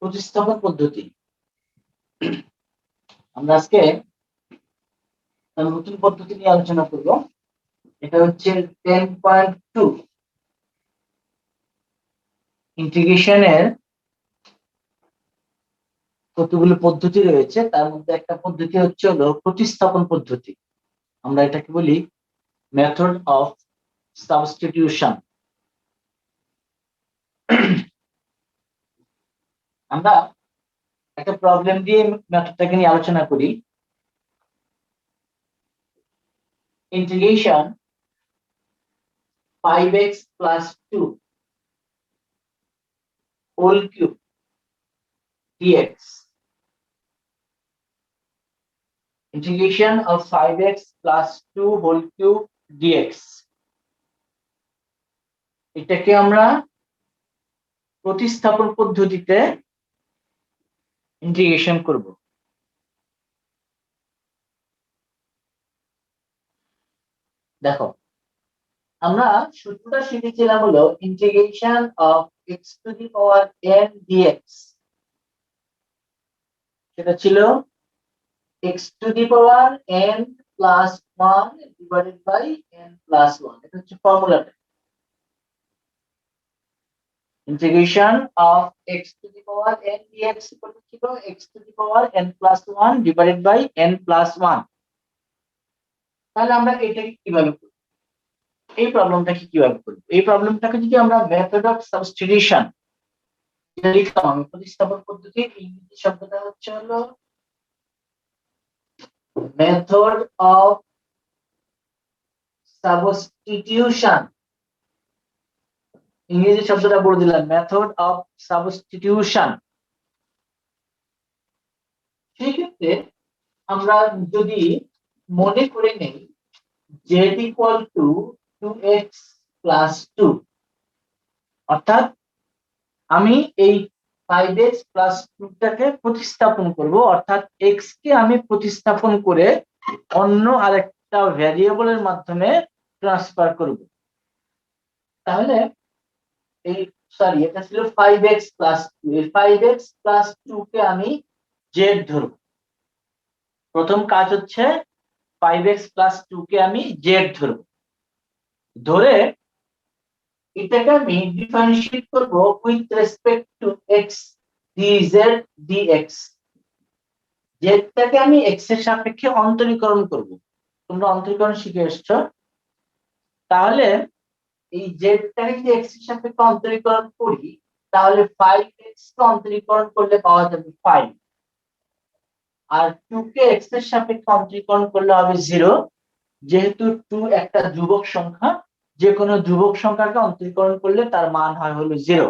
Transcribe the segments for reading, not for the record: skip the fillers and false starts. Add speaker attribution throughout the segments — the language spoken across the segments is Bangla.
Speaker 1: প্রতিস্থাপন পদ্ধতি। আমরা আজকে নতুন পদ্ধতি নিয়ে আলোচনা করব। এটা হচ্ছে 10.2 ইন্টিগ্রেশনের কতগুলো পদ্ধতি রয়েছে, তার মধ্যে একটা পদ্ধতি হচ্ছে হলো প্রতিস্থাপন পদ্ধতি। আমরা এটাকে বলি মেথড অফ সাবস্টিটিউশন। আমরা একটা প্রবলেম দিয়ে মেথডটাকে নিয়ে আলোচনা করি। Integration 5x plus 2 whole cube dx. Integration of 5x plus 2 whole cube dx. এটাকে আমরা প্রতিস্থাপন পদ্ধতিতে ইন্টিগ্রেশন করব। দেখো, আমরা সূত্রটা শিখেছিলাম হলো integration of x to the power n dx। সেটা ছিল x to the power n plus 1 divided by n plus 1। এটা হচ্ছে ফর্মুলাটা। Integration of x to the power n dx ছিল x to the power n plus 1 divided by n plus 1। তাহলে আমরা এটাকে কিভাবে করব? এই প্রবলেমটাকে কিভাবে করব? এই প্রবলেমটাকে যদি আমরা মেথড অফ সাবস্টিটিউশন লিখতাম, আমি প্রতিস্থাপন পদ্ধতির ইংরেজি শব্দটা হচ্ছে হলো মেথড অফ সাবস্টিটিউশন। ইংরেজি শব্দটা বলে দিলাম, মেথড অফ সাবস্টিটিউশন। সেই ক্ষেত্রে আমরা যদি মনে করে নেই z equal to 2x plus 2, অর্থাৎ আমি এই 5x প্লাস 2 টাকে প্রতিস্থাপন করব, অর্থাৎ x কে আমি প্রতিস্থাপন করে অন্য আরেকটা ভ্যারিয়েবলের মাধ্যমে ট্রান্সফার করব। তাহলে এই এটা ছিল 5x প্লাস 2, এই 5x প্লাস 2 কে আমি z ধরব। প্রথম কাজ হচ্ছে 5x প্লাস 2 কে আমি z ধরব। ধরে এটাকে আমি ডিফারেন্সিয়েট করব with respect two x dz dx। z টাকে আমি x এর সাপেক্ষে অন্তরীকরণ করব। তোমরা অন্তরীকরণ শিখে এসেছো। তাহলে এই z টাকে যদি x এর সাপেক্ষে অন্তরীকরণ করি, তাহলে 5x কে অন্তরীকরণ করলে পাওয়া যাবে 5, আর 2 কে x এর সাপেক্ষে অন্তরীকরণ করলে হবে 0। যেহেতু 2 একটা ধ্রুবক সংখ্যা, যে কোনো ধ্রুবক সংখ্যাকে অন্তরীকরণ করলে তার মান হয় হলো 0।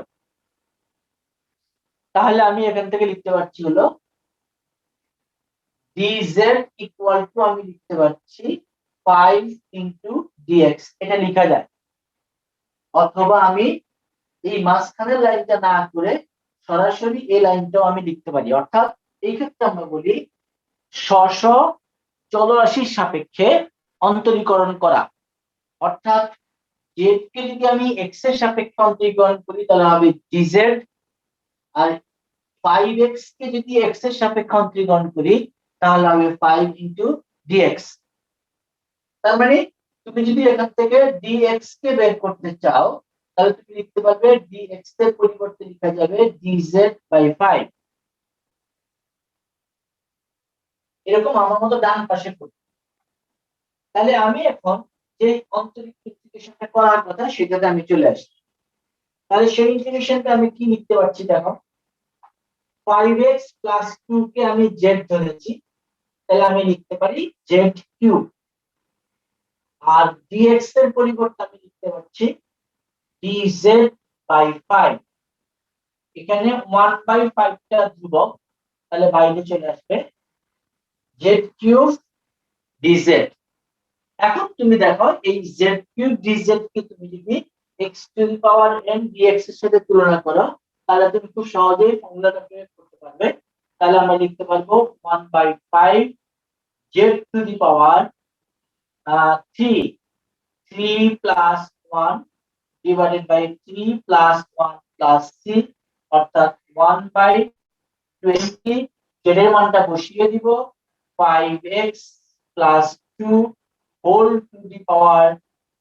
Speaker 1: তাহলে আমি এখান থেকে লিখতে পারছি হলো dz ইকুয়াল টু, আমি লিখতে পারছি 5 ইনটু dx। এটা লেখা যায়। অথবা আমি এই মাঝখানের লাইনটা না করে সরাসরি এই লাইনটাও আমি লিখতে পারি। অর্থাৎ এই ক্ষেত্রে আমরা বলি স্ব চলরাশির সাপেক্ষে অন্তরীকরণ করা। অর্থাৎ z কে যদি আমি x এর সাপেক্ষে অন্তরীকরণ করি তাহলে হবে dz, আর 5x কে যদি x এর সাপেক্ষে অন্তরীকরণ করি তাহলে হবে 5 ইনটু dx। তার মানে তুমি যদি এখান থেকে dx কে বের করতে চাও, তাহলে তুমি লিখতে পারবে dx এর পরিবর্তে লেখা যাবে dz বাই 5। এরকম আমার মতো ডান পাশে করতে। তাহলে আমি এখন যে অন্তরীণ ইন্টিগ্রেশনটা করার কথা সেটাতে আমি চলে আসছি। তাহলে সেই ইন্টিগ্রেশনটা আমি কি লিখতে পারছি? দেখো, 5x প্লাস 2 কে আমি z ধরেছি, তাহলে আমি লিখতে পারি z কিউব। আর dx এর পরিবর্তে আমি লিখতে পারছি dz বাই 5। এখানে 1/5 টা ধ্রুবক, তাহলে বাইরে চলে আসবে z কিউব dz। এখন তুমি দেখো এই z কিউব dz কে তুমি যদি x to the power n dx এর সাথে তুলনা করো, তাহলে তুমি খুব সহজেই ফর্মুলাটা প্রয়োগ করতে পারবে। তাহলে আমরা লিখতে পারবো 1/5 z to the power 3 plus 1 divided by 3 plus 1 plus 3, অর্থাৎ 1/3 20 জেড এর মানটা বসিয়ে দিব 5x plus 2 whole to the power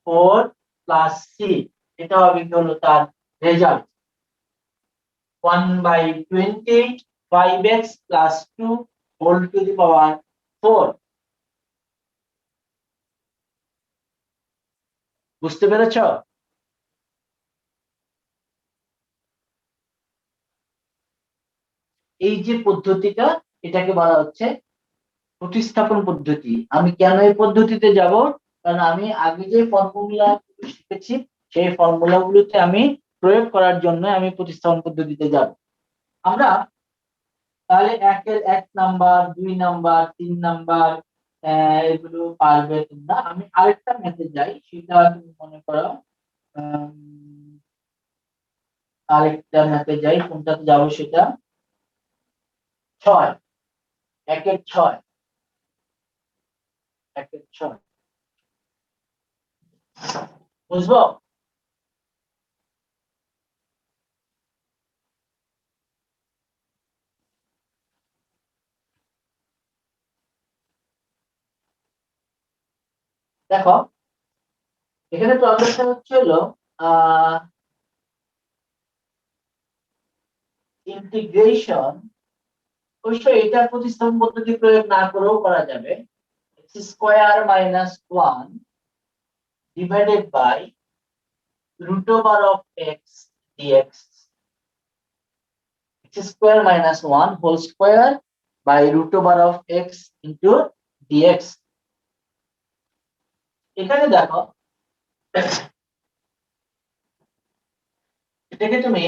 Speaker 1: 4 plus c, এটা হবে হলো তার result. 1/20 5x plus 2 whole to the power 4। বুঝতে পেরেছ? এই যে পদ্ধতিটা, এটাকে বলা হচ্ছে প্রতিস্থাপন পদ্ধতি। আমি কেন এই পদ্ধতিতে যাব? কারণ আমি আগে যে ফর্মুলা শিখেছি সেই ফর্মুলা গুলোতে আমি প্রয়োগ করার জন্য আমি প্রতিস্থাপন পদ্ধতিতে যাব। আমরা তাহলে একের 1 নাম্বার 2 নাম্বার 3 নাম্বার এগুলো পারবে তোমরা। আমি আরেকটা ম্যাথে যাই, সেটা তুমি মনে করো আরেকটা ম্যাথে যাই, কোনটাতে যাবো সেটা 6 একের 6 একের 6 বুঝবো? দেখো এখানে প্রবলেমটা হচ্ছে হলো ইন্টিগ্রেশন। অবশ্যই এটা প্রতিস্থাপন পদ্ধতি প্রয়োগ না করেও করা যাবে। x square minus 1 divided by root over of x dx, x square minus 1 whole square by root over of x into dx। এখানে দেখো এটাকে তুমি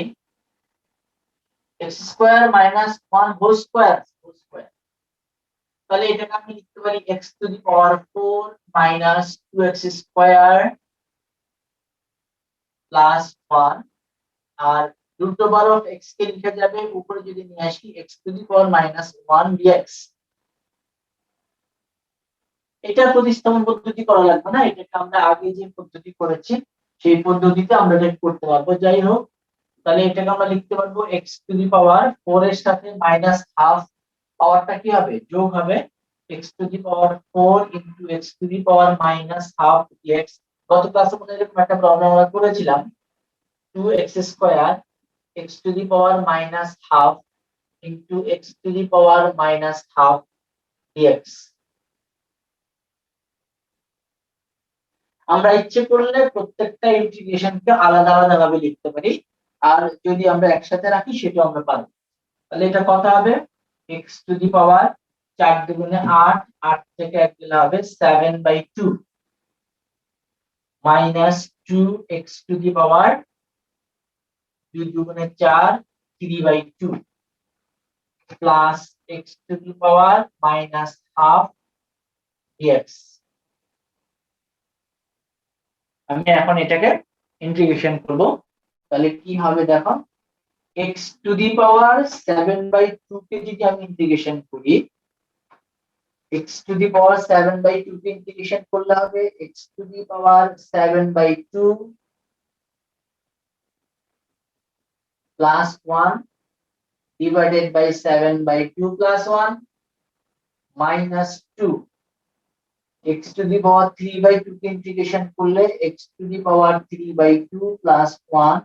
Speaker 1: x square minus 1 whole square তাহলে এটাকে আমি লিখতে পারি x to the power 4 minus 2x square plus 1, R root over of x কে লিখে যাবে উপরে যদি নিয়ে আসি x to the power minus 1 dx। এটা প্রতিস্থাপন পদ্ধতি করা লাগবে না, এটাকে আমরা আগে যে পদ্ধতি করেছি সেই পদ্ধতিতে আমরা এটা করতে পারবো। যাই হোক, তাহলে এটাকে আমরা লিখতে পারবো x to the power 4 এর সাথে মাইনাস হাফ, পাওয়ারটা কি হবে? যোগ হবে। x to the power 4 into x to the power minus half dx। গত ক্লাসে মনে এরকম একটা প্রবলেম আমরা করেছিলাম, 2x square x to the power minus half into x to the power minus half dx। আমরা ইচ্ছে করলে প্রত্যেকটা ইন্টিগ্রেশনকে আলাদা আলাদা ভাবে লিখতে পারি, আর যদি আমরা একসাথে রাখি সেটাও আমরা পারবো। তাহলে এটা কত হবে? x টু দি পাওয়ার 4 দুগুণে 8, 8 থেকে 1 গেলে হবে 7/2 মাইনাস 2x টু দি পাওয়ার 2 দুগুণে 4 3/2 plus x to the power minus half dx। আমি এখন এটাকে ইন্টিগ্রেশন করব, তাহলে কি হবে দেখো, x টু দি পাওয়ার 7/2 কে যদি আমি ইন্টিগ্রেশন করি, x টু দি পাওয়ার 7/2 কে ইন্টিগ্রেশন করলে হবে x to the power 7/2 plus 1 divided by 7/2 plus 1 minus 2, x to the power 3/2 কে ইন্টিগ্রেশন করলে x to the power 3/2 plus 1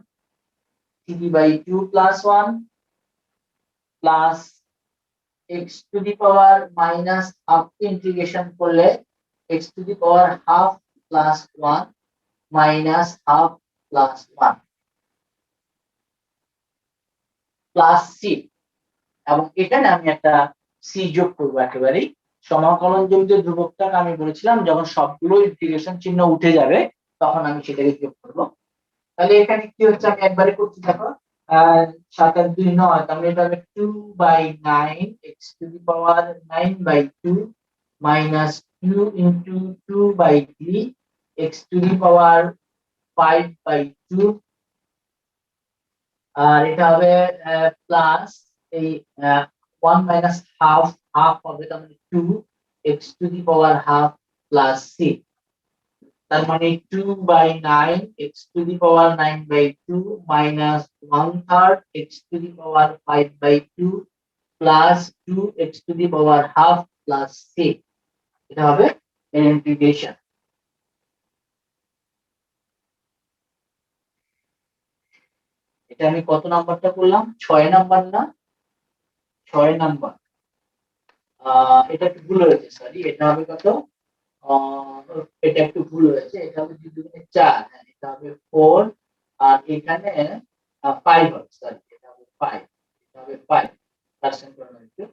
Speaker 1: 3/2 plus 1 plus x to the power minus half integration করলে x to the power half plus 1 minus half plus 1 plus c। এবং এখানে আমি একটা c যোগ করব একেবারে। সমাকলনজনিত ধ্রুবকটাকে আমি বলেছিলাম যখন সবগুলো ইন্টিগ্রেশন চিহ্ন উঠে যাবে তখন আমি সেটাকে যোগ করব। তাহলে এখানে কি হচ্ছে আমি একবারে করছি দেখো, 7 আর 2 9, তাহলে এটা হবে 2/9 x to the power 9/2 minus 2 into 2/3 x to the power 5/2, আর এটা হবে প্লাস এই 1 মাইনাস হাফ, হাফ হবে তার মানে 2 x to the power half plus c, তার মানে 2/9 x to the power 9/2 minus 1/3 x to the power 5/2 plus 2x to the power half plus c, এটা হবে এর ইন্টিগ্রেশন। এটা আমি কত নাম্বারটা করলাম? 6 নাম্বার না? 6 নাম্বার। এটা একটু ভুল হয়েছে, সরি। এটা হবে কত? এটা একটু ভুল হয়েছে, এটা হবে 2 দুগুণে 4, হ্যাঁ এটা হবে 4, আর এখানে 5 হবে, সরি এটা হবে 5, এটা হবে 5 পার্সেন্ট করে একটু,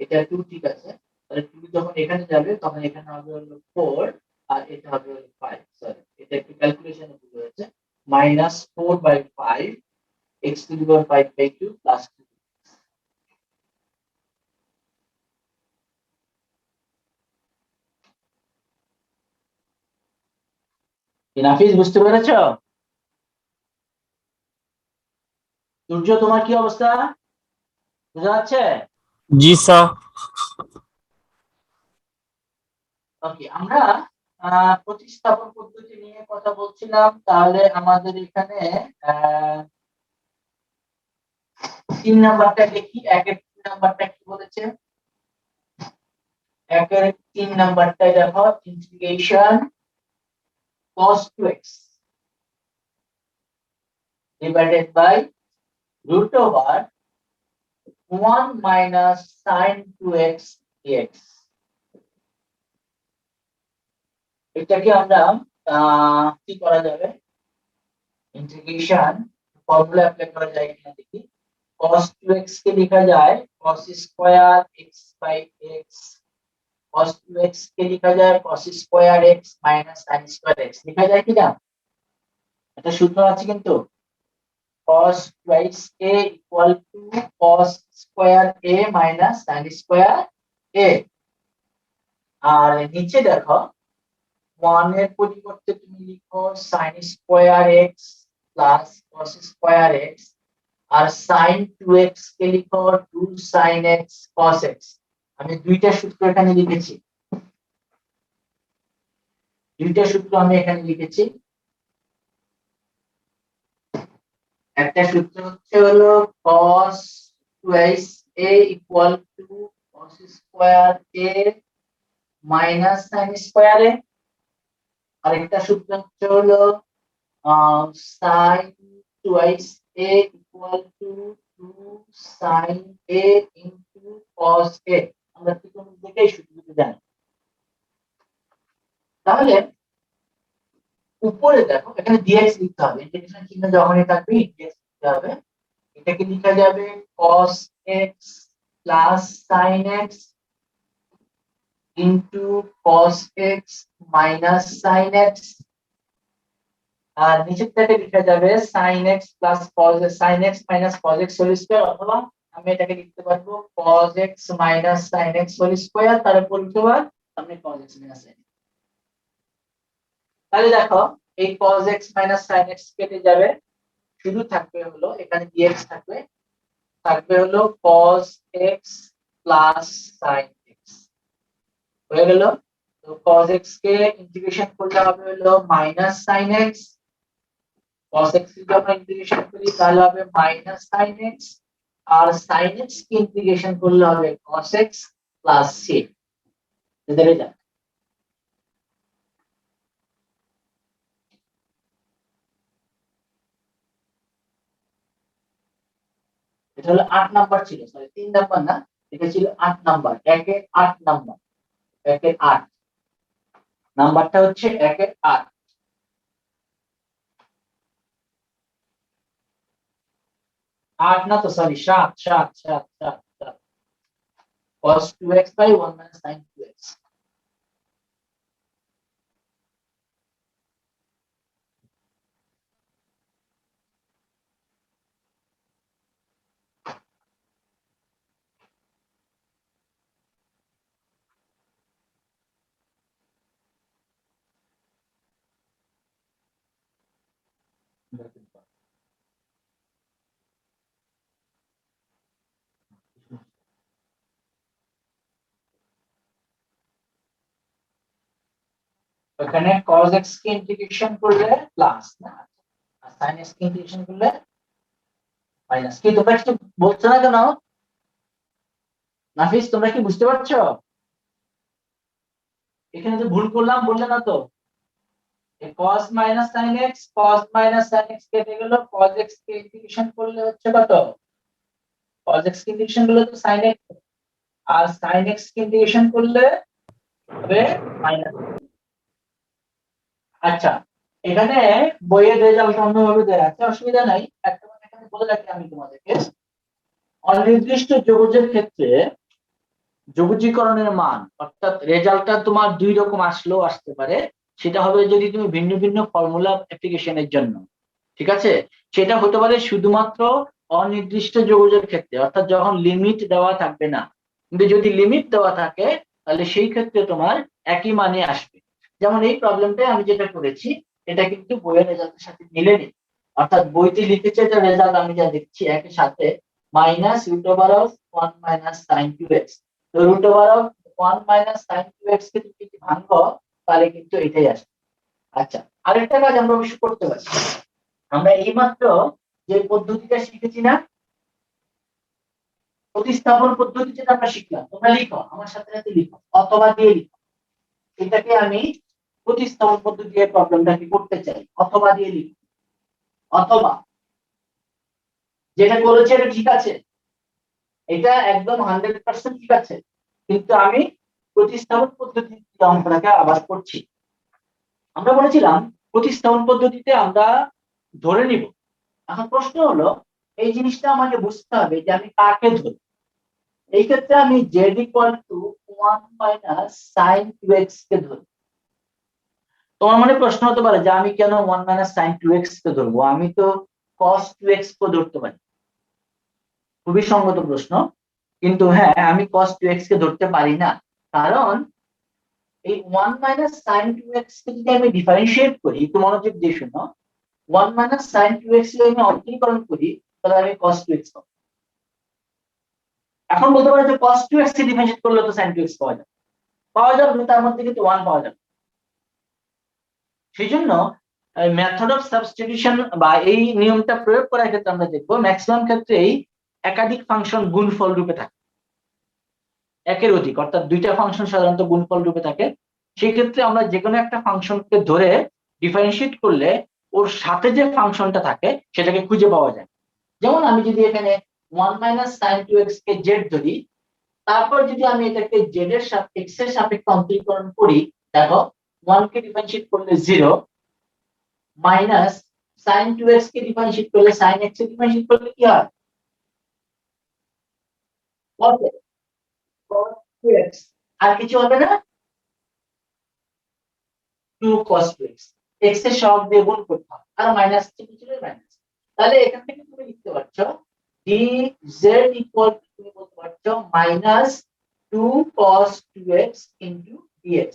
Speaker 1: এটা 2 ঠিক আছে। তাহলে 2 যখন এখানে যাবে তখন এখানে হবে হলো 4, আর এটা হবে হলো 5, সরি এটা একটু ক্যালকুলেশনে ভুল হয়েছে। -4/5 x to the power 5/2 plus 2। নাফিস বুঝতে পেরেছো? সূর্য তোমার কি অবস্থা, বুঝা যাচ্ছে?
Speaker 2: জি স্যার।
Speaker 1: ওকে, আমরা প্রতিস্থাপন পদ্ধতি নিয়ে কথা বলছিলাম। তাহলে আমাদের এখানে 3 নাম্বারটা দেখি, 1-3 নাম্বারটা কি বলেছে? 1-3 নাম্বারটায় দেখো, integration cos 2x divided by root over 1 minus sin 2x dx। এটাকে আমরা কি করা যাবে? ইন্টিগ্রেশন ফর্মুলা অ্যাপ্লাই করা যায় কিনা দেখি। cos 2x কে লেখা যায় cos square x by x, cos 2x কে লেখা যায় cos square x minus sin square x, লেখা যায় কিনা? এটা সূত্র আছে কিন্তু, cos twice a equal to cos square a minus sin square a। আর নিচে দেখো 1 এর পরিবর্তে তুমি লিখো sin square x plus cos square x, আর sin 2x কে লিখো 2 sin x cos x। আমি দুইটা সূত্র এখানে লিখেছি, দুইটা সূত্র আমি এখানে লিখেছি। একটা সূত্র হচ্ছে হলো cos twice a equal to cos square a minus sin square a, আরেকটা সূত্র হচ্ছে হলো sin twice a equal to 2 sin a into cos a। আমরা ত্রিকোণমিতি দেখেই সূত্রটি জানি। তাহলে উপরে দেখো এখানে dx লিখতে হবে, ইন্টিগ্রেশন চিহ্ন যখনই থাকবে dx লিখতে হবে। এটাকে লেখা যাবে cos x plus sin x into cos x minus sin x, আর নিচেরটাকে লেখা যাবে sin x plus cos sin x minus cos x whole square, অথবা আমি এটাকে লিখতে পারবো cos x minus sin x whole square, তারপর লিখতে পারবো আমি cos x minus sin x। তাহলে দেখো এই cos x minus sin x কেটে যাবে, শুধু থাকবে হলো এখানে dx থাকবে, থাকবে হলো cos x plus sin x, হয়ে গেল। তো cos x কে ইন্টিগ্রেশন করলে হবে হলো minus sin x, cos x কে যখন ইন্টিগ্রেশন করি তাহলে হবে মাইনাস sin x, আর sin x কে ইন্টিগ্রেশন করলে হবে cos x plus c। দেখে যান, এটা হলো 8 নাম্বার ছিল, সরি 3 নাম্বার না, এটা ছিল 8 নাম্বার, 1-8 নাম্বার, 1-8 নাম্বারটা হচ্ছে 1-8। 8 না তো, sorry 7 7 7 7 7, cos 2x by 1 minus sin 2x। এখানে cos x কে ইন্টিগ্রেশন করলে প্লাস না, আর sin x কে ইন্টিগ্রেশন করলে মাইনাস। কি তোমরা কিছু বলছো না কেন? নাফিস, তোমরা কি বুঝতে পারছো? এখানে যে ভুল করলাম বললে না তো? cos minus sin x, cos minus sin x কেটে গেল, cos x কে ইন্টিগ্রেশন করলে হচ্ছে কত? cos x কে ইন্টিগ্রেশন করলে তো sin x, আর sin x কে ইন্টিগ্রেশন করলে হবে মাইনাস। আচ্ছা, এখানে বইয়ের রেজাল্ট অন্যভাবে দেওয়া আছে, অসুবিধা নাই। একটা কথা এখানে বলে রাখি আমি তোমাদেরকে, অনির্দিষ্ট যৌগের ক্ষেত্রে যৌগীকরণের মান অর্থাৎ রেজাল্টটা তোমার দুই রকম আসলেও আসতে পারে। সেটা হবে যদি তুমি ভিন্ন ভিন্ন ফর্মুলা অ্যাপ্লিকেশনের জন্য, ঠিক আছে? সেটা হতে পারে শুধুমাত্র অনির্দিষ্ট যৌগের ক্ষেত্রে, অর্থাৎ যখন লিমিট দেওয়া থাকবে না। কিন্তু যদি লিমিট দেওয়া থাকে তাহলে সেই ক্ষেত্রে তোমার একই মানে আসবে। যেমন এই প্রবলেমটা আমি যেটা করেছি, এটা কিন্তু বইয়ের রেজাল্টের সাথে মিলে নেই। অর্থাৎ বইতে লিখেছে যে রেজাল্ট আমি যা দেখছি একই সাথে minus root over of 1 minus sine 2x। তো root over of 1 minus sine 2x কে তুমি যদি ভাঙো তাহলে কিন্তু এটাই আসবে। আচ্ছা, আরেকটা কাজ আমরা অবশ্য করতে পারি। আমরা এইমাত্র যে পদ্ধতিটা শিখেছি না, প্রতিস্থাপন পদ্ধতি যেটা আমরা শিখলাম, তোমরা লিখো আমার সাথে সাথে লিখো, অথবা দিয়ে লিখো। এটাকে আমি প্রতিস্থাপন পদ্ধতি দিয়ে প্রবলেমটাকে করতে চাই, অথবা দিয়ে লিখো। অথবা যেটা করেছে এটা ঠিক আছে, এটা একদম 100% ঠিক আছে, কিন্তু আমি প্রতিস্থাপন পদ্ধতি দিয়ে অঙ্কটাকে আবার করছি। আমরা বলেছিলাম প্রতিস্থাপন পদ্ধতিতে আমরা ধরে নিব। এখন প্রশ্ন হলো, এই জিনিসটা আমাকে বুঝতে হবে যে আমি কাকে ধরি। এই ক্ষেত্রে আমি z equal to 1 minus sine 2x কে ধরি। তোমার মনে প্রশ্ন হতে পারে যে আমি কেন 1 মাইনাস সাইন 2x কে ধরবো, আমি তো cos 2x কে ধরতে পারি। খুবই সঙ্গত প্রশ্ন, কিন্তু হ্যাঁ আমি cos 2x কে ধরতে পারি না, কারণ এই 1 মাইনাস সাইন 2x কে যদি আমি ডিফারেন্সিয়েট করি, একটু মনোযোগ দিয়ে শুনো, 1 মাইনাস সাইন 2x কে আমি অন্তরীকরণ করি তাহলে আমি cos 2x পাবো। এখন বলতে পারো যে cos 2x কে ডিফারেন্সিয়েট করলে তো sin 2x পাওয়া যাবে, তার মধ্যে কিন্তু 1 পাওয়া যাবে। সেই জন্য মেথড অফ সাবস্টিটিউশন বা এই নিয়মটা প্রয়োগ করার ক্ষেত্রে আমরা দেখবো ম্যাক্সিমাম ক্ষেত্রেই একাধিক ফাংশন গুণফল রূপে থাকে, একের অধিক, অর্থাৎ দুইটা ফাংশন সাধারণত গুণফল রূপে থাকে। সেই ক্ষেত্রে আমরা যে কোনো একটা ফাংশনকে ধরে ডিফারেন্সিয়েট করলে ওর সাথে যে ফাংশনটা থাকে সেটাকে খুঁজে পাওয়া যায়। যেমন আমি যদি এখানে 1 মাইনাস সাইন 2x কে z ধরি, তারপর যদি আমি এটাকে z এর সাথে x এর সাপেক্ষে অন্তরীকরণ করি, দেখো 1 কে ডিফারেন্সিয়েট করলে 0, মাইনাস সাইন 2x কে ডিফারেন্সিয়েট করলে সাইন x কে ডিফারেন্সিয়েট করলে কি হয়? cos cos 2x, আর কিছু হবে না, 2 cos 2x। x এর সহগ দিয়ে গুণ করতে হবে, আর মাইনাস চিহ্ন ছিল মাইনাস। তাহলে এখান থেকে তুমি লিখতে পারছো dz ইকুয়াল টু, তুমি বলতে পারছো minus 2 cos 2x into dx।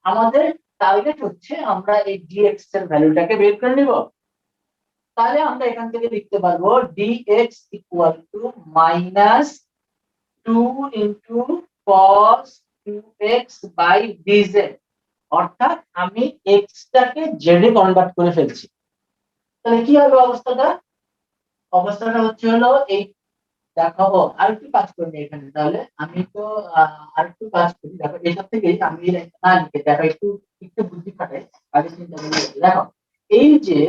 Speaker 1: আমাদের টার্গেট হচ্ছে আমরা এই dx এর ভ্যালুটাকে বের করে নিব। তাহলে আমরা এখান থেকে লিখতে পারবো dx equal to minus 2 into cos 2x by dz। অর্থাৎ আমি x টাকে z এ কনভার্ট করে ফেলছি। তাহলে কি হবে অবস্থাটা? অবস্থাটা হচ্ছে হলো এই, দেখাবো আর একটু কাজ করি এখানে। তাহলে আমি তো আর একটু কাজ করি, দেখো এটা থেকে আমি না লিখে দেখো, একটু একটু বুদ্ধি খাটাই, আগে চিন্তা করে দেখো। এই যে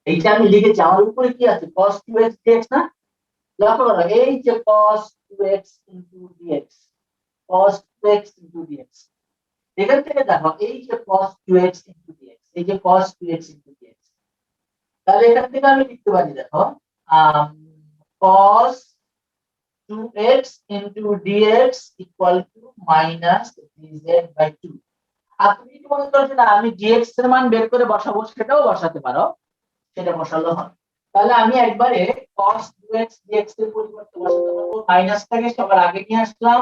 Speaker 1: এইটা আমি লিখেছি, আমার উপরে কি আছে cos 2x dx না? লক্ষ্য করো এই যে cos 2x dx, cos 2x dx, এখান থেকে দেখো এই যে cos 2x dx, এই যে cos 2x dx, তাহলে এখান থেকে আমি লিখতে পারি দেখো cos 2x dx equal to minus dz by 2। আর তুমি যদি মনে করো যে না আমি dx এর মান বের করে বসাবো, সেটাও বসাতে পারো, সেটা বসালো হয়। তাহলে আমি একবারে cos 2x dx এর পরিবর্তে বসাতে পারবো মাইনাসটাকে সবার আগে নিয়ে আসলাম,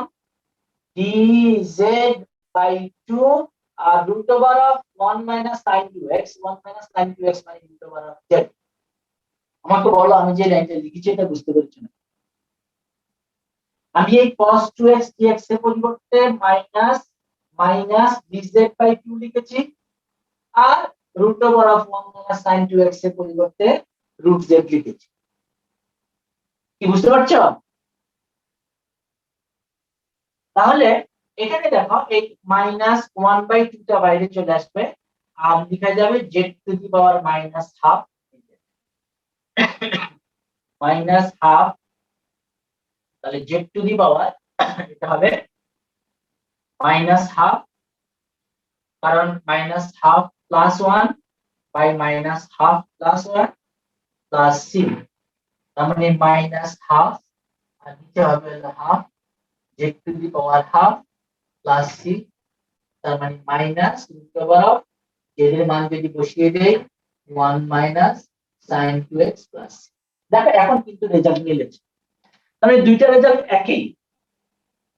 Speaker 1: dz বাই 2 আর root over of 1 minus sin 2x, 1 minus sin 2x মানে রুট ওভার অফ z। আমাকে বলো আমি যে লাইনটা লিখেছি এটা বুঝতে পেরেছো না? আমি এই cos 2x dx এর পরিবর্তে মাইনাস মাইনাস dz বাই 2 লিখেছি, আর root over of 1 minus sin 2x এর পরিবর্তে রুট z লিখেছি। কি বুঝতে পারছো? তাহলে এখানে দেখো এই -1/2টা বাইরে চলে আসবে, আর লেখা যাবে z⁻⁻½ -½ তাহলে z⁻, এটা হবে -½ কারণ -½ +1/-½ +1 + c, তার মানে -½ আর নিচে হবে ½ z⁻½ + c, তার মানে √√ এর মান যদি বসিয়ে দেই 1 - sin2x + c। দেখো এখন কিন্তু রেজাল্ট মিলেছে, মানে দুইটা রেজাল্ট একই।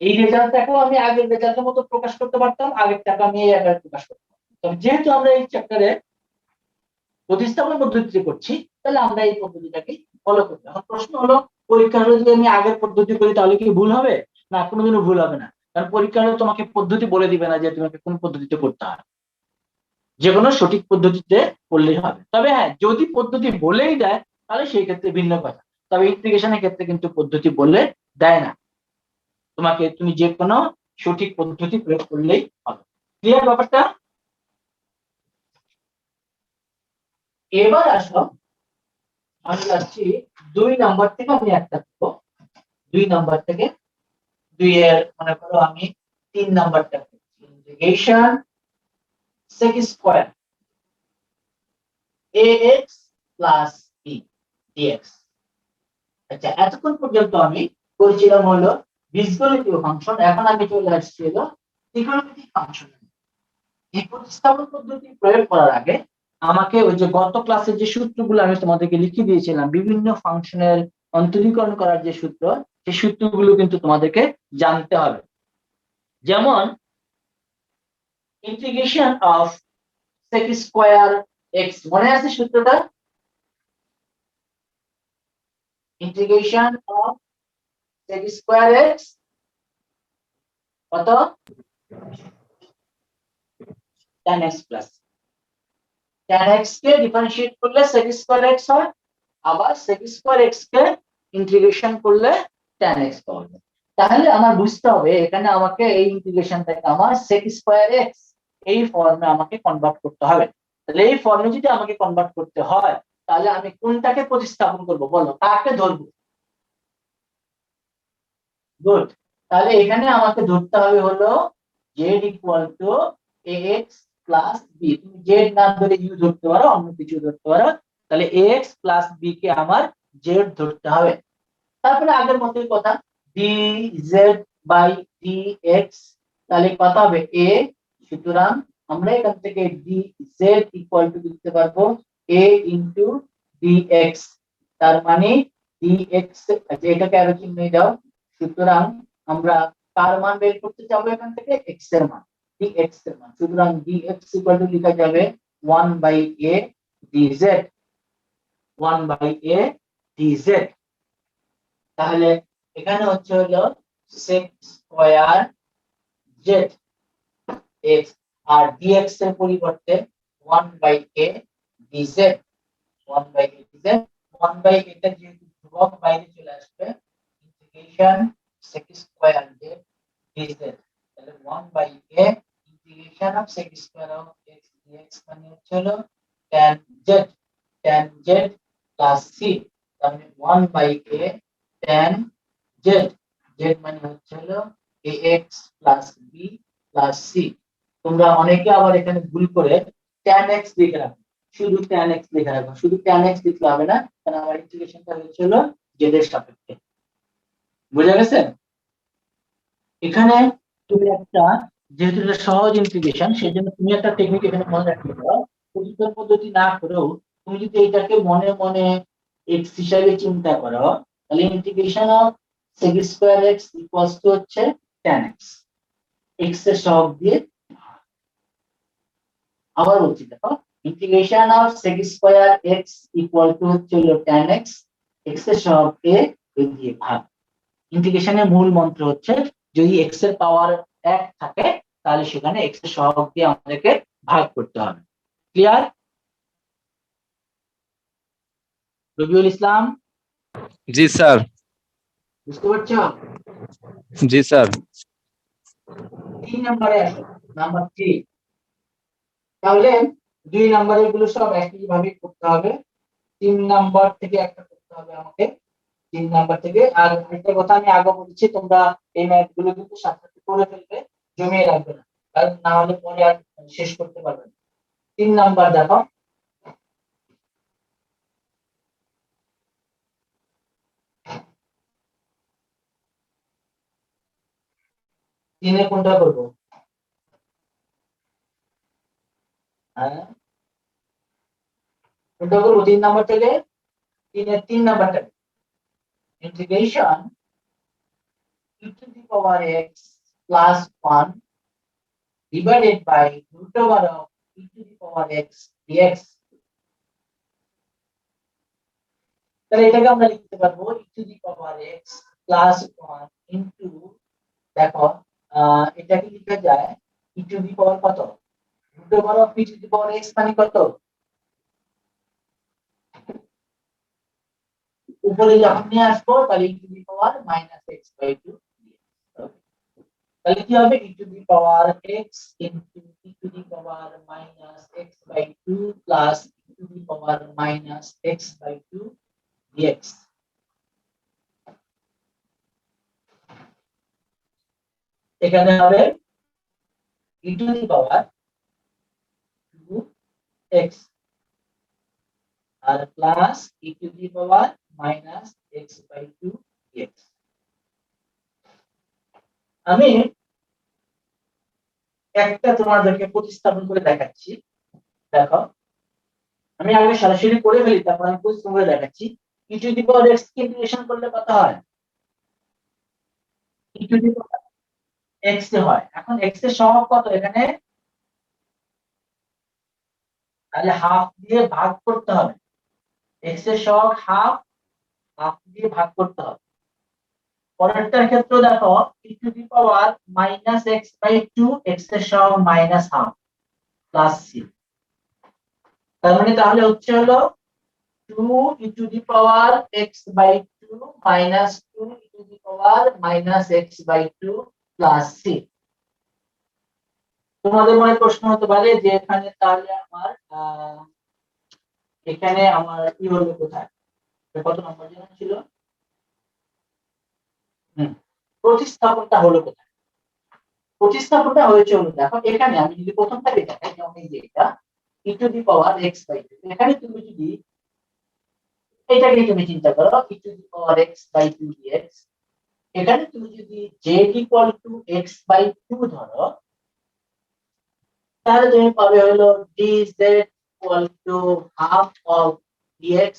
Speaker 1: এই রেজাল্টটাকেও আমি আগের রেজাল্টের মতো প্রকাশ করতে পারতাম, আগেরটাকে আমি এই আকারে প্রকাশ করতে পারতাম। তবে যেহেতু আমরা এই চ্যাপ্টারে প্রতিস্থাপন পদ্ধতিতে করছি, তাহলে আমরা এই পদ্ধতিটাকে ফলো করব। এখন প্রশ্ন হলো, পরীক্ষার হলে যদি আমি আগের পদ্ধতি করি তাহলে কি ভুল হবে? না, কোনোদিনও ভুল হবে না, কারণ পরীক্ষার হলে তোমাকে পদ্ধতি বলে দিবে না যে তোমাকে কোন পদ্ধতিতে করতে হবে, যে কোনো সঠিক পদ্ধতিতে করলেই হবে। তবে হ্যাঁ, যদি পদ্ধতি বলেই দেয় তাহলে সেই ক্ষেত্রে ভিন্ন কথা, তবে ইন্টিগ্রেশনের ক্ষেত্রে কিন্তু পদ্ধতি বলে দেয় না, তুমি যে কোনো সঠিক পদ্ধতি প্রয়োগ করলেই হবে। ক্লিয়ার ব্যাপারটা? এবার আসো, আমি যাচ্ছি 2 নাম্বার থেকে, আমি একটা করবো 2 নাম্বার থেকে। 2 এর মনে করো আমি 3 নাম্বারটা integration sec square ax + b dx। আচ্ছা, এতক্ষণ পর্যন্ত আমি করেছিলাম হলো বীজগণিতীয় ফাংশন, এখন আমি চলে আসছি হলো ত্রিকোণমিতিক ফাংশন। এই প্রতিস্থাপন পদ্ধতি প্রয়োগ করার আগে আমাকে ওই যে গত ক্লাসে যে সূত্রগুলো আমি তোমাদেরকে লিখে দিয়েছিলাম, বিভিন্ন ফাংশনের অন্তরীকরণ করার যে সূত্র, সেই সূত্রগুলো কিন্তু তোমাদেরকে জানতে হবে। যেমন integration of sec square x, মনে আছে সূত্রটা? Integration of sec square x কত? tan x plus, tan x কে ডিফারেন্সিয়েট করলে sec স্কয়ার x হয়, আবার sec স্কয়ার x কে ইন্টিগ্রেশন করলে tan x পাওয়া যায়। তাহলে আমার বুঝতে হবে এখানে আমাকে এই ইন্টিগ্রেশনটাকে আমার sec স্কয়ার x এই ফর্মে আমাকে কনভার্ট করতে হবে। তাহলে এই ফর্মে যদি আমাকে কনভার্ট করতে হয়, তাহলে আমি কোনটাকে প্রতিস্থাপন করব বলো, কাকে ধরবো? গুড। তাহলে এখানে আমাকে ধরতে হবে হলো z = ax + b। তুমি z না ধরে u ধরতে পারো, অন্য কিছু ধরতে পারো, তাহলে ax + b কে আমার z ধরতে হবে। তারপরে আগের মতোই কথা, dz/dx, তাহলে কত হবে a, সুতরাং আমরা এখান থেকে dz = লিখতে পারবো a * dx, তার মানে dx, এটাকে আরো চিহ্ন দাও। সুতরাং আমরা কার মান বের করতে যাব? এখান থেকে x এর মান, dx এর মান। সুতরাং dx = লেখা যাবে 1/a dz, 1/a dz। তাহলে এখানে হচ্ছে হলো sec স্কয়ার z x, আর dx এর পরিবর্তে 1/a dz, 1/a dz। 1/a টা যেহেতু ধ্রুবক বাইরে চলে আসবে, integration sec square z dz, তাহলে 1/a integration of sec square of x dx মানে হচ্ছে হলো tan z প্লাস c, তাহলে 1/a tan z, z মানে হচ্ছে হলো ax + b + c। তোমরা অনেকে আবার এখানে ভুল করে tan x লিখে রাখো, শুধু tan x লিখে রাখো, শুধু tan x লিখলে হবে না, কারণ আমার ইন্টিগ্রেশনটা হচ্ছে হলো z এর সাপেক্ষে। বুঝা গেছে? এখানে তুমি একটা, যেহেতু এটা সহজ ইন্টিগ্রেশন, সেজন্য তুমি একটা টেকনিক এখানে মনে রাখতে পারো। প্রতিস্থাপন পদ্ধতি না করেও তুমি যদি এটাকে মনে মনে x হিসাবে চিন্তা করো, তাহলে integration of sec square x হচ্ছে tan x, x এর সহগ দিয়ে। আবার বলছি, দেখো, integration of sec square x হচ্ছে হলো tan x, x এর সহগ a দিয়ে ভাগ। ইন্টিগ্রেশনের মূল মন্ত্র হচ্ছে, যদি x এর পাওয়ার 1 থাকে তাহলে সেখানে x এর সহগ দিয়ে আমাদেরকে ভাগ করতে হবে। ক্লিয়ার? রবিউল ইসলাম,
Speaker 2: জি স্যার।
Speaker 1: বুঝতে পারছো?
Speaker 2: জি স্যার।
Speaker 1: 3 নম্বরে আসো, নাম্বার 3। তাহলে 2 নম্বরের গুলো সব একই ভাবে করতে হবে, 3 নাম্বার থেকে একটা করতে হবে আমাকে, 3 নাম্বার থেকে। আর একটা কথা আমি আগে বলেছি, তোমরা এই ম্যাথ গুলো কিন্তু সাথে সাথে করে ফেলবে, জমিয়ে রাখবে না, কারণ না হলে পরে আর শেষ করতে পারবে না। 3 নাম্বার দেখো, তিনে কোনটা করবো? হ্যাঁ, কোনটা করবো 3 নাম্বার থেকে? তিনের 3 নাম্বারটা, integration e to the power x plus 1 divided by root over of e to the power x dx। তাহলে এটাকে আমরা লিখতে পারবো e to the power x plus 1 into, দেখো এটাকে লিখা যায় e to the power কত, root over of e to the power x মানে কত, উপরে যখন নিয়ে আসবো তাহলে e to the power minus x by 2। তাহলে কি হবে, e to the power x into e to the power minus x by 2 plus e to the power minus x by 2 dx। এখানে হবে e to the power 2x আর plus e to the power minus x by 2 dx। আমি একটা তোমাদেরকে প্রতিস্থাপন করে দেখাচ্ছি, দেখো আমি আগে সরাসরি করে ফেলি, তারপর আমি প্রতিস্থাপন করে দেখাচ্ছি। e to the power x K integration করলে কত হয়, e to the power x এ হয়। এখন x এর সহগ কত এখানে, তাহলে হাফ দিয়ে ভাগ করতে হবে, x এর সহগ হাফ, হাফ দিয়ে ভাগ করতে হবে। পরেরটার ক্ষেত্রে দেখো e to the power minus x by 2, x এর সহগ মাইনাস হাফ প্লাস c। তার মানে তাহলে হচ্ছে হলো 2 e to the power x by 2 minus 2 e to the power minus x by 2 plus c। তোমাদের মনে প্রশ্ন হতে পারে যে এখানে তাহলে আমার এখানে আমার কি হলো কোথায়, কত নম্বর যেন ছিল, প্রতিস্থাপনটা হলো কোথায়? প্রতিস্থাপনটা হয়েছে হলো, দেখো এখানে আমি যদি প্রথমটাকে দেখাই, যেমন এই যে এটা e to the power x by 2, এখানে তুমি যদি এটাকে তুমি চিন্তা করো e to the power x by 2 dx, এখানে তুমি যদি z equal to x by 2 ধরো, তাহলে তুমি পাবে হলো dz equal to half of dx।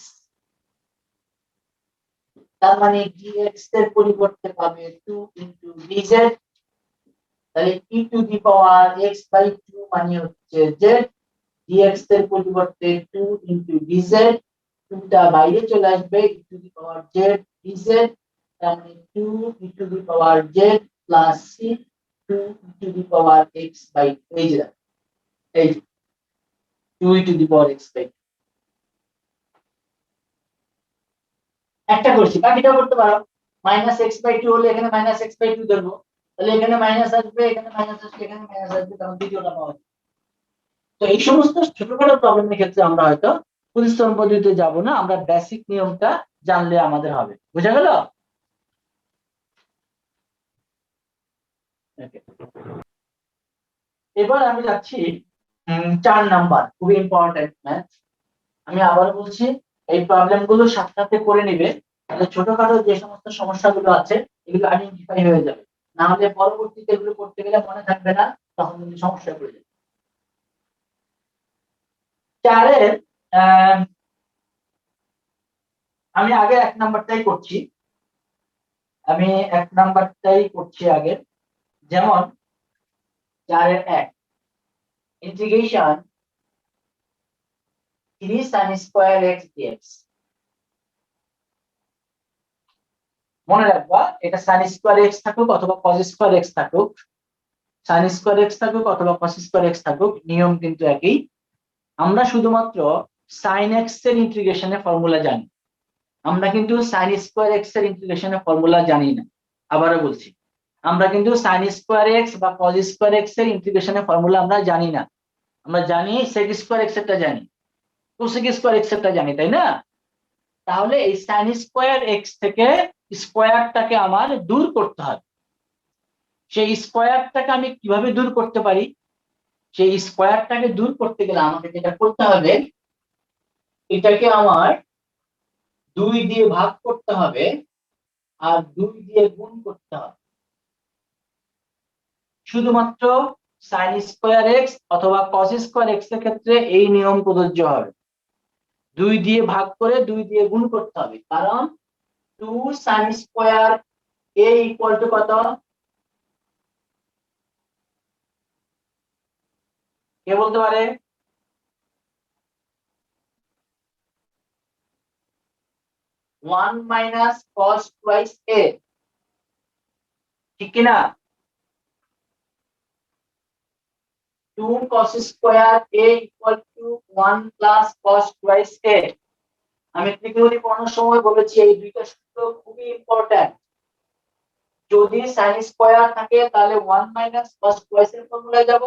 Speaker 1: তার মানে dx এর পরিবর্তে পাবে 2 into dz। তাহলে e to the power x by 2 মানে হচ্ছে z, dx এর পরিবর্তে 2 into dz, 2 টা বাইরে চলে আসবে, e to the power z dz। তার মানে 2 e to the power z plus c, 2 e to the power x by 2, এই 2 e to the power x by 2। একটা করছি, বাকিটাও করতে পারো। মাইনাস এক্স বাই 2 হলে এখানে মাইনাস এক্স বাই 2 ধরবো, তাহলে এখানে মাইনাস আসবে, এখানে মাইনাস আসবে, এখানে মাইনাস আসবে, তখন দ্বিতীয়টা পাওয়া যাবে। তো এই সমস্ত ছোটখাটো প্রবলেমের ক্ষেত্রে আমরা হয়তো প্রতিস্থাপন পদ্ধতিতে যাব না, আমরা বেসিক নিয়মটা জানলে আমাদের হবে। বুঝা গেল? এবার আমি যাচ্ছি 4 নাম্বার, খুবই ইম্পর্টেন্ট ম্যাথ। আমি আবার বলছি, এই প্রবলেম গুলো সাথে সাথে করে নিবে, তাহলে ছোটখাটো যে সমস্ত সমস্যাগুলো আছে এগুলো আইডেন্টিফাই হয়ে যাবে, না হলে পরবর্তীতে এগুলো করতে গেলে মনে থাকবে না, তখন কিন্তু সমস্যা পড়ে যাবে। চারের আমি আগে 1 নাম্বারটাই করছি, আমি 1 নাম্বারটাই করছি আগে। যেমন 4-এর 1, integration 3 sin square x dx। মনে রাখবা এটা sin স্কয়ার x থাকুক অথবা cos স্কয়ার x থাকুক, sin স্কয়ার x থাকুক অথবা cos স্কয়ার x থাকুক, নিয়ম কিন্তু একই। আমরা শুধুমাত্র sin x এর ইন্টিগ্রেশনের ফর্মুলা জানি, আমরা কিন্তু sin স্কয়ার x এর ইন্টিগ্রেশনের ফর্মুলা জানি না। আবারও বলছি, আমরা কিন্তু সাইন স্কোয়ার এক্স বা কজ স্কোয়ার এক্স এর ইন্টিগ্রেশনের ফর্মুলা আমরা জানি না, আমরা জানি সেক স্কোয়ার এক্স এরটা জানি, কোসেক স্কোয়ার এক্স এরটা জানি, তাই না? তাহলে এই সাইন স্কোয়ার এক্স থেকে স্কোয়ারটাকে আমার দূর করতে হবে। সেই স্কোয়ারটাকে আমি কিভাবে দূর করতে পারি? সেই স্কোয়ারটাকে দূর করতে গেলে আমাকে যেটা করতে হবে, এটাকে আমার 2 দিয়ে ভাগ করতে হবে আর 2 দিয়ে গুণ করতে হবে। শুধুমাত্র সাইন স্কোয়ার এক্স অথবা কস স্কোয়ার এক্স এর ক্ষেত্রে এই নিয়ম প্রযোজ্য হবে, 2 দিয়ে ভাগ করে 2 দিয়ে গুণ করতে হবে, কারণ 2 sine square A equal to কত? কে বলতে পারে? 1 মাইনাস কস টুয়াইস এ, ঠিক কিনা? 2 cos square a equal to 1 plus cos twice a। আমি ত্রিকোণমিতি পড়ানোর সময় বলেছি এই দুইটা সূত্র খুবই ইম্পর্টেন্ট। যদি sin স্কয়ার থাকে তাহলে 1 মাইনাস cos টুয়াইস এর ফর্মুলায় যাব,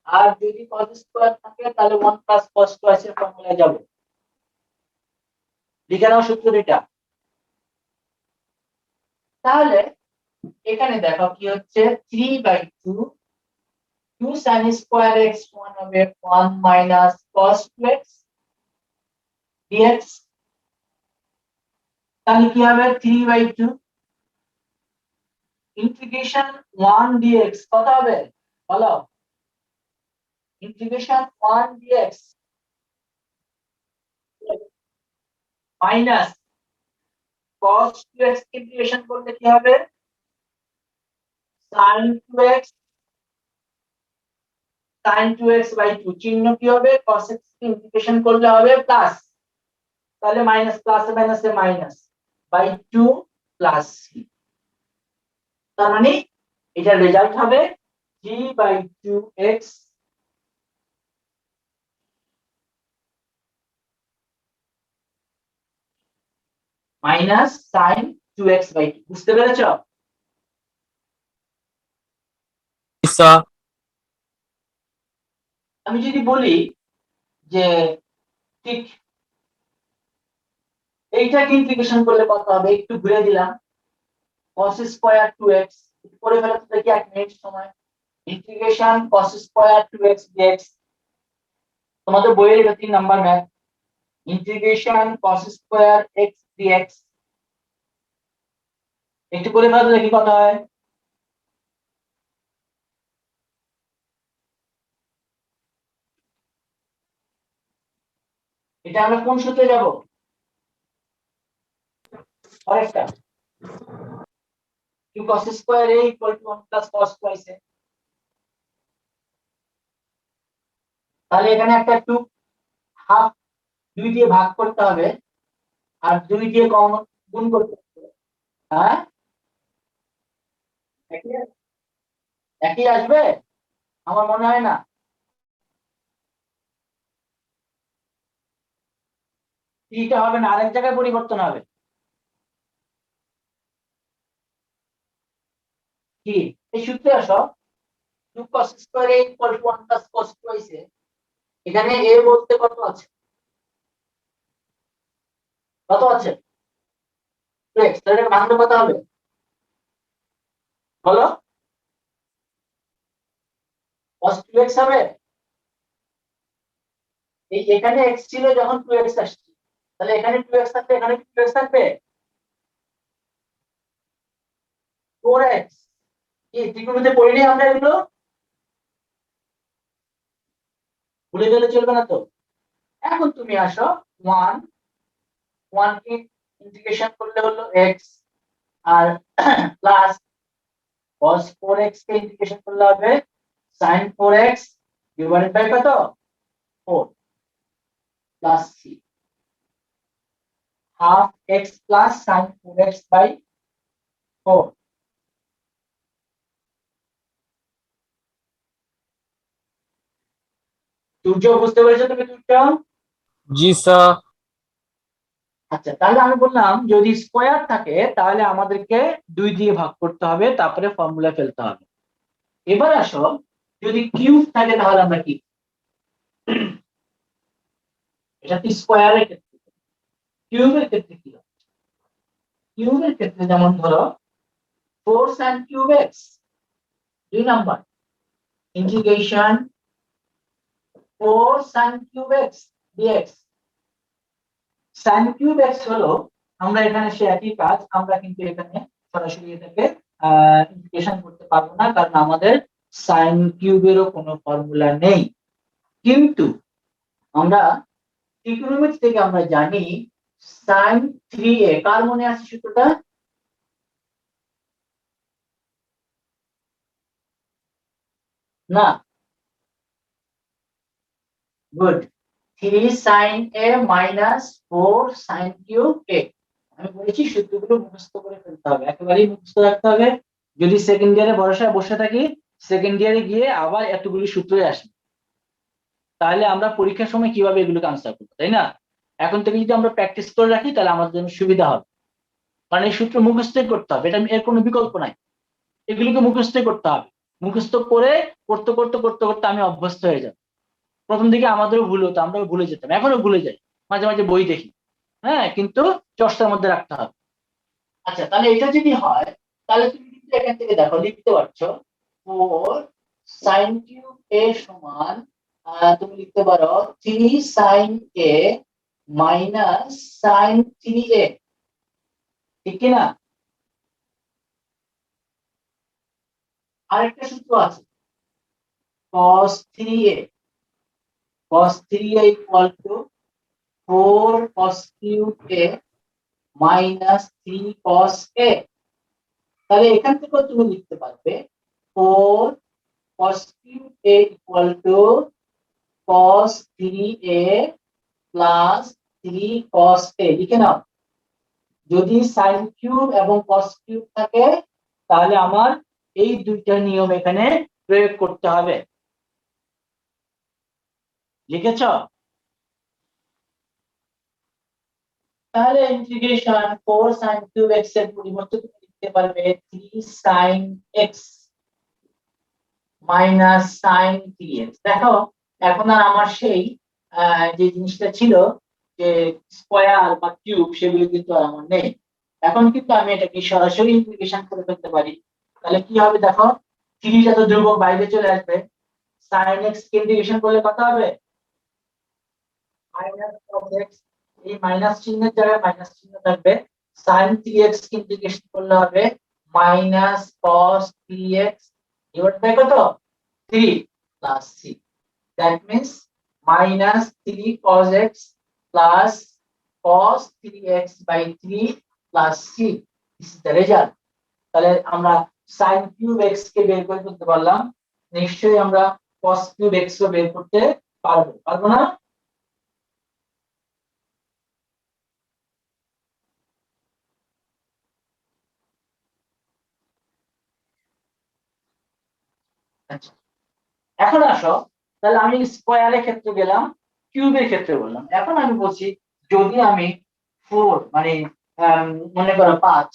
Speaker 1: আর যদি cos স্কয়ার থাকে তাহলে 1 প্লাস cos টুয়াইস এর ফর্মুলায় যাব। লিখে নাও সূত্র দুইটা। তাহলে এখানে দেখো কি হচ্ছে, 3/2 2 sin স্কয়ার x সমান হবে 1 মাইনাস cos 2x dx। তাহলে কি হবে, 3/2 ইন্টিগ্রেশন 1 dx কত হবে বলো? Integration 1 dx minus cos 2x integration করলে কি হবে, sin 2x বাই 2 চিহ্ন কি হবে, cos x ইন্টিগ্রেশন করলে হবে প্লাস, তাহলে মাইনাস প্লাসে মাইনাসে মাইনাস বাই 2 প্লাস c। তার মানে এটার রেজাল্ট হবে 3/2x minus sin 2x by 2। বুঝতে পেরেছো? আমি যদি বলি যে ঠিক এইটাকে ইন্টিগ্রেশন করলে কত হবে, একটু ঘুরে দিলাম, cos স্কয়ার 2x করে ফেলে তো দেখি 1 মিনিট সময়। Integration cos square 2x dx, তোমাদের বইয়ের এটা 3 number math. Integration cos square x dx একটু করে ফেলে তো দেখি কত হয়। এটা আমরা কোন সূত্রে যাব? আরেকটা 2 cos square a equal to 1 plus cos twice a। তাহলে এখানে একটা 2 হাফ 2 দিয়ে ভাগ করতে হবে আর 2 দিয়ে কমন গুণ করতে হবে। হ্যাঁ, একই একই আসবে? আমার মনে হয় না। থ্রিটা হবে না, আরেক জায়গায় পরিবর্তন হবে। কি এই সূত্রে আসো, 2 cos square a equal to 1 plus cos twice a। এখানে a বলতে কত আছে? কত আছে? 2x। তাহলে এটা ভাঙলে কত হবে বলো? cos 2x হবে। এই এখানে x ছিল যখন 2x আসছে, তাহলে এখানে 2x থাকলে এখানে কি 2x থাকবে? 4x। কি ত্রিকোণমিতিতে পড়িনি আমরা এগুলো? ভুলে গেলে চলবে না তো। এখন তুমি আসো 1 1 কে ইন্টিগ্রেশন করলে হলো x, আর প্লাস cos 4x কে ইন্টিগ্রেশন করলে হবে sin 4x ডিভাইডেড বাই কত? 4 plus c, half x plus sin 4x by 4। Surya বুঝতে পেরেছো তুমি? সূর্য
Speaker 2: জি স্যার।
Speaker 1: আচ্ছা, তাহলে আমি বললাম যদি স্কোয়ার থাকে তাহলে আমাদেরকে 2 দিয়ে ভাগ করতে হবে, তারপরে ফর্মুলা ফেলতে হবে। এবার আসো, যদি কিউব থাকে তাহলে আমরা কি, এটা কি স্কোয়ারের ক্ষেত্রে, কিউবের ক্ষেত্রে কি হবে? কিউবের ক্ষেত্রে যেমন ধরো 4 sin³ x, 2 number integration 4 sin³ x dx। sin³ x হলো, আমরা এখানে সে একই কাজ, আমরা কিন্তু এখানে সরাসরি এটাকে ইন্টিগ্রেশন করতে পারবো না, কারণ আমাদের sin³ কোনো ফর্মুলা নেই। কিন্তু আমরা ট্রিগোনোমেট্রি থেকে আমরা জানি sin3a, কার মনে আছে সূত্রটা? না, good. 3 sin a minus 4 sin³a। আমি বলেছি সূত্রগুলো মুখস্থ করে ফেলতে হবে, একেবারেই মুখস্থ রাখতে হবে। যদি সেকেন্ড ইয়ারে ভরসায় বসে থাকি, সেকেন্ড ইয়ারে গিয়ে আবার এতগুলি সূত্রই আসবে, তাহলে আমরা পরীক্ষার সময় কিভাবে এগুলোকে আনসার করবো, তাই না? এখন থেকে যদি আমরা প্র্যাকটিস করে রাখি তাহলে আমাদের জন্য সুবিধা হবে, কারণ এই সূত্র মুখস্থই করতে হবে, এটা এর কোনো বিকল্প নাই। এগুলোকে মুখস্থই করতে হবে, মুখস্থ করে করতে করতে করতে করতে আমি অভ্যস্ত হয়ে যাব। প্রথম দিকে আমাদেরও ভুল হতো, আমরাও ভুলে যেতাম, এখনো ভুলে যাই, মাঝে মাঝে বই দেখি, হ্যাঁ, কিন্তু চর্চার মধ্যে রাখতে হবে। আচ্ছা, তাহলে এটা যদি হয় তাহলে তুমি কিন্তু এখান থেকে দেখো লিখতে পারছো 4 sin³ a সমান, তুমি লিখতে পারো 3 sin a মাইনাস sin3a, ঠিক কি না? আরেকটা সূত্র আছে cos3a, cos3a equal to 4 cos³ a minus 3 cos a। তাহলে এখান থেকেও তুমি লিখতে পারবে 4 cos³ a equal to cos3a plus 3 cos a, লিখে নাও। যদি sin³ এবং cos³ থাকে তাহলে আমার এই দুইটা নিয়ম এখানে প্রয়োগ করতে হবে, লিখেছ? তাহলে ইন্টিগ্রেশন 4 sin³ x এর পরিবর্তে তুমি লিখতে পারবে 3 sin x মাইনাস sin3x। দেখো, এখন আর আমার সেই যে জিনিসটা ছিল যে স্কয়ার বা কিউব, সেগুলো কিন্তু আর আমার নেই। এখন কিন্তু আমি এটাকে সরাসরি ইন্টিগ্রেশন করে ফেলতে পারি। তাহলে কি হবে দেখো, 3টা তো ধ্রুবক বাইরে চলে আসবে, sin x কে ইন্টিগ্রেশন করলে কত হবে? মাইনাস cos x, এই মাইনাস চিহ্নের জায়গায় মাইনাস চিহ্ন থাকবে। sin3x কে ইন্টিগ্রেশন করলে হবে minus cos 3x divide by কত? 3 plus c। That means minus 3 cos x plus cos 3x by 3 plus c। This is the result. তাহলে আমরা sin³ x কে বের করে ফেলতে পারলাম, নিশ্চয়ই আমরা cos³ x কে বের করতে পারবো, পারবো না? আচ্ছা, এখন আসো, তাহলে আমি স্কয়ারের ক্ষেত্রে গেলাম, কিউবের ক্ষেত্রে বললাম। এখন আমি বলছি যদি আমি 4 মানে মনে করো 5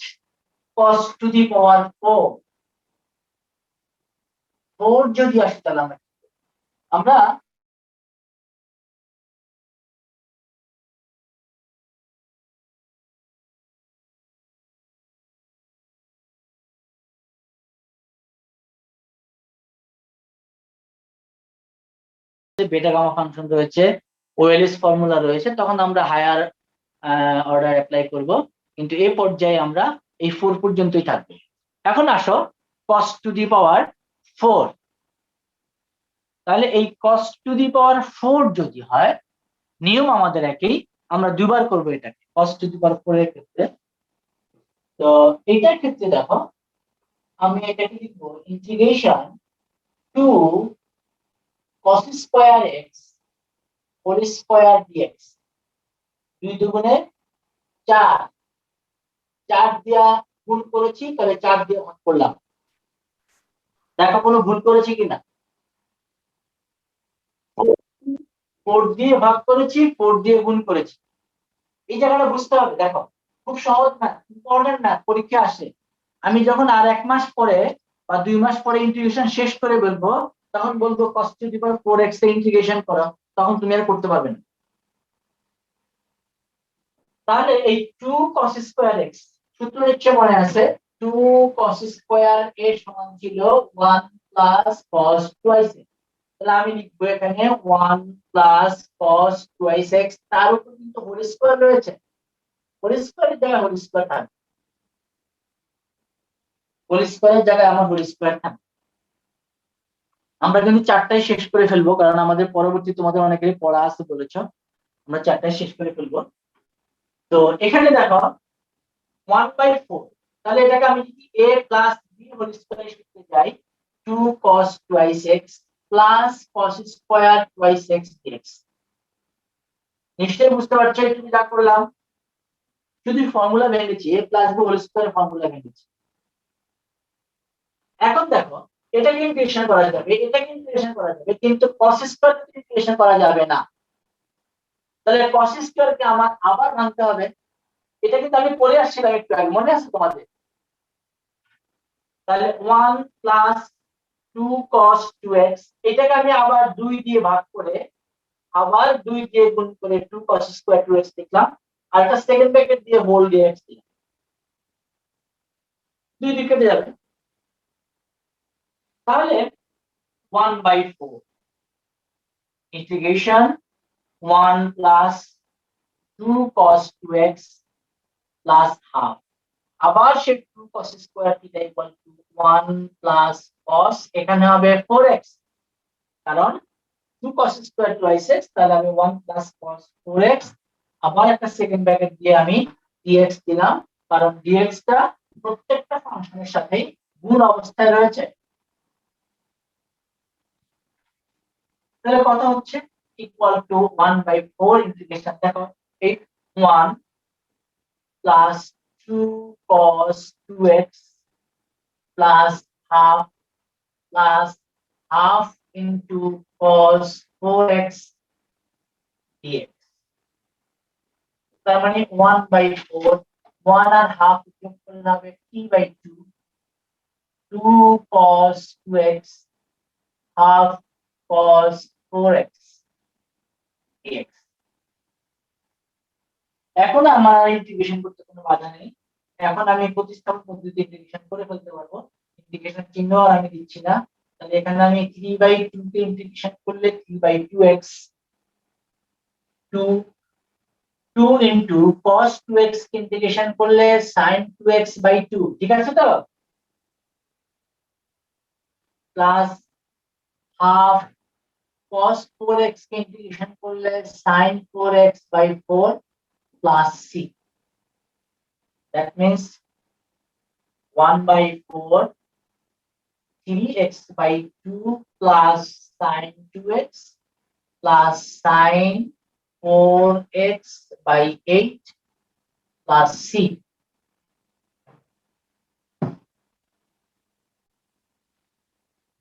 Speaker 1: cos টু দি পাওয়ার 4 যদি আসে তাহলে আমরা বেটা গামা ফাংশন রয়েছে, ওএলএস ফর্মুলা রয়েছে, তখন আমরা হায়ার অর্ডার অ্যাপ্লাই করব, কিন্তু এই পর্যায়ে আমরা এই 4 পর্যন্তই থাকবো। এখন আসো cos টু দি পাওয়ার 4, তাহলে এই cos টু দি পাওয়ার 4 যদি হয়, নিয়ম আমাদের একই, আমরা দুবার করব এটাকে cos টু দি পাওয়ার 4 এর ক্ষেত্রে। তো এটার ক্ষেত্রে দেখো, আমি এটাকে লিখবো integration 2 cos square x whole square dx। 2 দুগুণে 4, 4 দিয়া গুণ করেছি, তাহলে 4 দিয়ে ভাগ করলাম। দেখো কোনো ভুল করেছি কিনা? 4 দিয়ে ভাগ করেছি, 4 দিয়ে গুণ করেছি, এই জায়গাটা বুঝতে হবে। দেখো খুব সহজ না, ইম্পর্টেন্ট না, পরীক্ষা আসে। আমি যখন আর 1 মাস পরে বা 2 মাস পরে ইন্টিগ্রেশন শেষ করে বলবো, তখন বলবো cos to the power 4x A integration করো, তখন তুমি আর করতে পারবে না। তাহলে এই 2 cos স্কয়ার x সূত্র নিশ্চয় মনে আছে, 2 cos স্কয়ার a সমান ছিল 1 প্লাস cos টুয়াইস x। তাহলে আমি লিখবো এখানে 1 প্লাস cos টুয়াইস x, তার উপর কিন্তু হোল স্কয়ার রয়েছে, হোল স্কয়ারের জায়গায় হোল স্কয়ার থাকবে, হোল স্কয়ারের জায়গায় আমার হোল স্কয়ার থাকবে। আমরা কিন্তু চারটায় শেষ করে ফেলবো, কারণ আমাদের পরবর্তী তোমাদের অনেকেরই পড়া আছে বলেছো, আমরা চারটায় শেষ করে ফেলবো। তো এখানে দেখো 1/4, তাহলে এটাকে আমি যদি a plus b whole square লিখতে যাই, 2 cos twice x plus cos square twice x dx। নিশ্চয়ই বুঝতে পারছো তুমি যা করলাম, শুধু ফর্মুলা ভেঙেছি, a plus b whole square formula ভেঙেছি। এখন দেখো এটাকে ইন্টিগ্রেশন করা যাবে, এটাকে ইন্টিগ্রেশন করা যাবে, কিন্তু cos স্কয়ার ইন্টিগ্রেশন করা যাবে না। তাহলে cos স্কয়ারকে আমার আবার ভাঙতে হবে। এটা কিন্তু আমি পড়ে আসছিলাম একটু আগে, মনে আছে তোমাদের? তাহলে 1 প্লাস 2 cos 2x, এটাকে আমি আবার 2 দিয়ে ভাগ করে, আবার 2 দিয়ে গুণ করে 2 cos স্কয়ার 2x লিখলাম, আর একটা সেকেন্ড ব্র্যাকেট দিয়ে হোল দিয়ে x দিলাম, দুই দিকে কেটে যাবে। তাহলে 1/4 integration 1 plus 2 cos 2x plus half, আবার সে 2 cos square theta equal to 1 plus cos, এখানে হবে 4x, কারণ 2 cos স্কয়ার টুয়াইস x, তাহলে আমি 1 প্লাস cos 4x, আবার একটা সেকেন্ড ব্র্যাকেট দিয়ে আমি dx দিলাম, কারণ dx টা প্রত্যেকটা ফাংশনের সাথেই গুণ অবস্থায় রয়েছে। তাহলে কত হচ্ছে, ইকুয়াল টু 1/4 ইন্টিগ্রেশন, দেখো এই 1 plus 2 cos 2x plus half plus half into cos 4x dx, তার মানে 1/4, 1 আর হাফ যোগ করলে হবে 3/2, 2 cos 2x half cos 4x dx। এখন আমার ইন্টিগ্রেশন করতে কোনো বাধা নেই, এখন আমি প্রতিস্থাপন পদ্ধতিতে ইন্টিগ্রেশন করে ফেলতে পারবো, ইন্টিগ্রেশন চিহ্ন আর আমি দিচ্ছি না। তাহলে এখানে আমি 3/2 কে ইন্টিগ্রেশন করলে 3/2x, 2 2 ইনটু cos 2x কে ইন্টিগ্রেশন করলে sin 2x/2, ঠিক আছে তো, প্লাস হাফ cos 4x কে ইন্টিগ্রেশন করলে sin 4x/4 plus c, that means 1/4 3x/2 plus sin 2x plus sin 4x/8 plus c।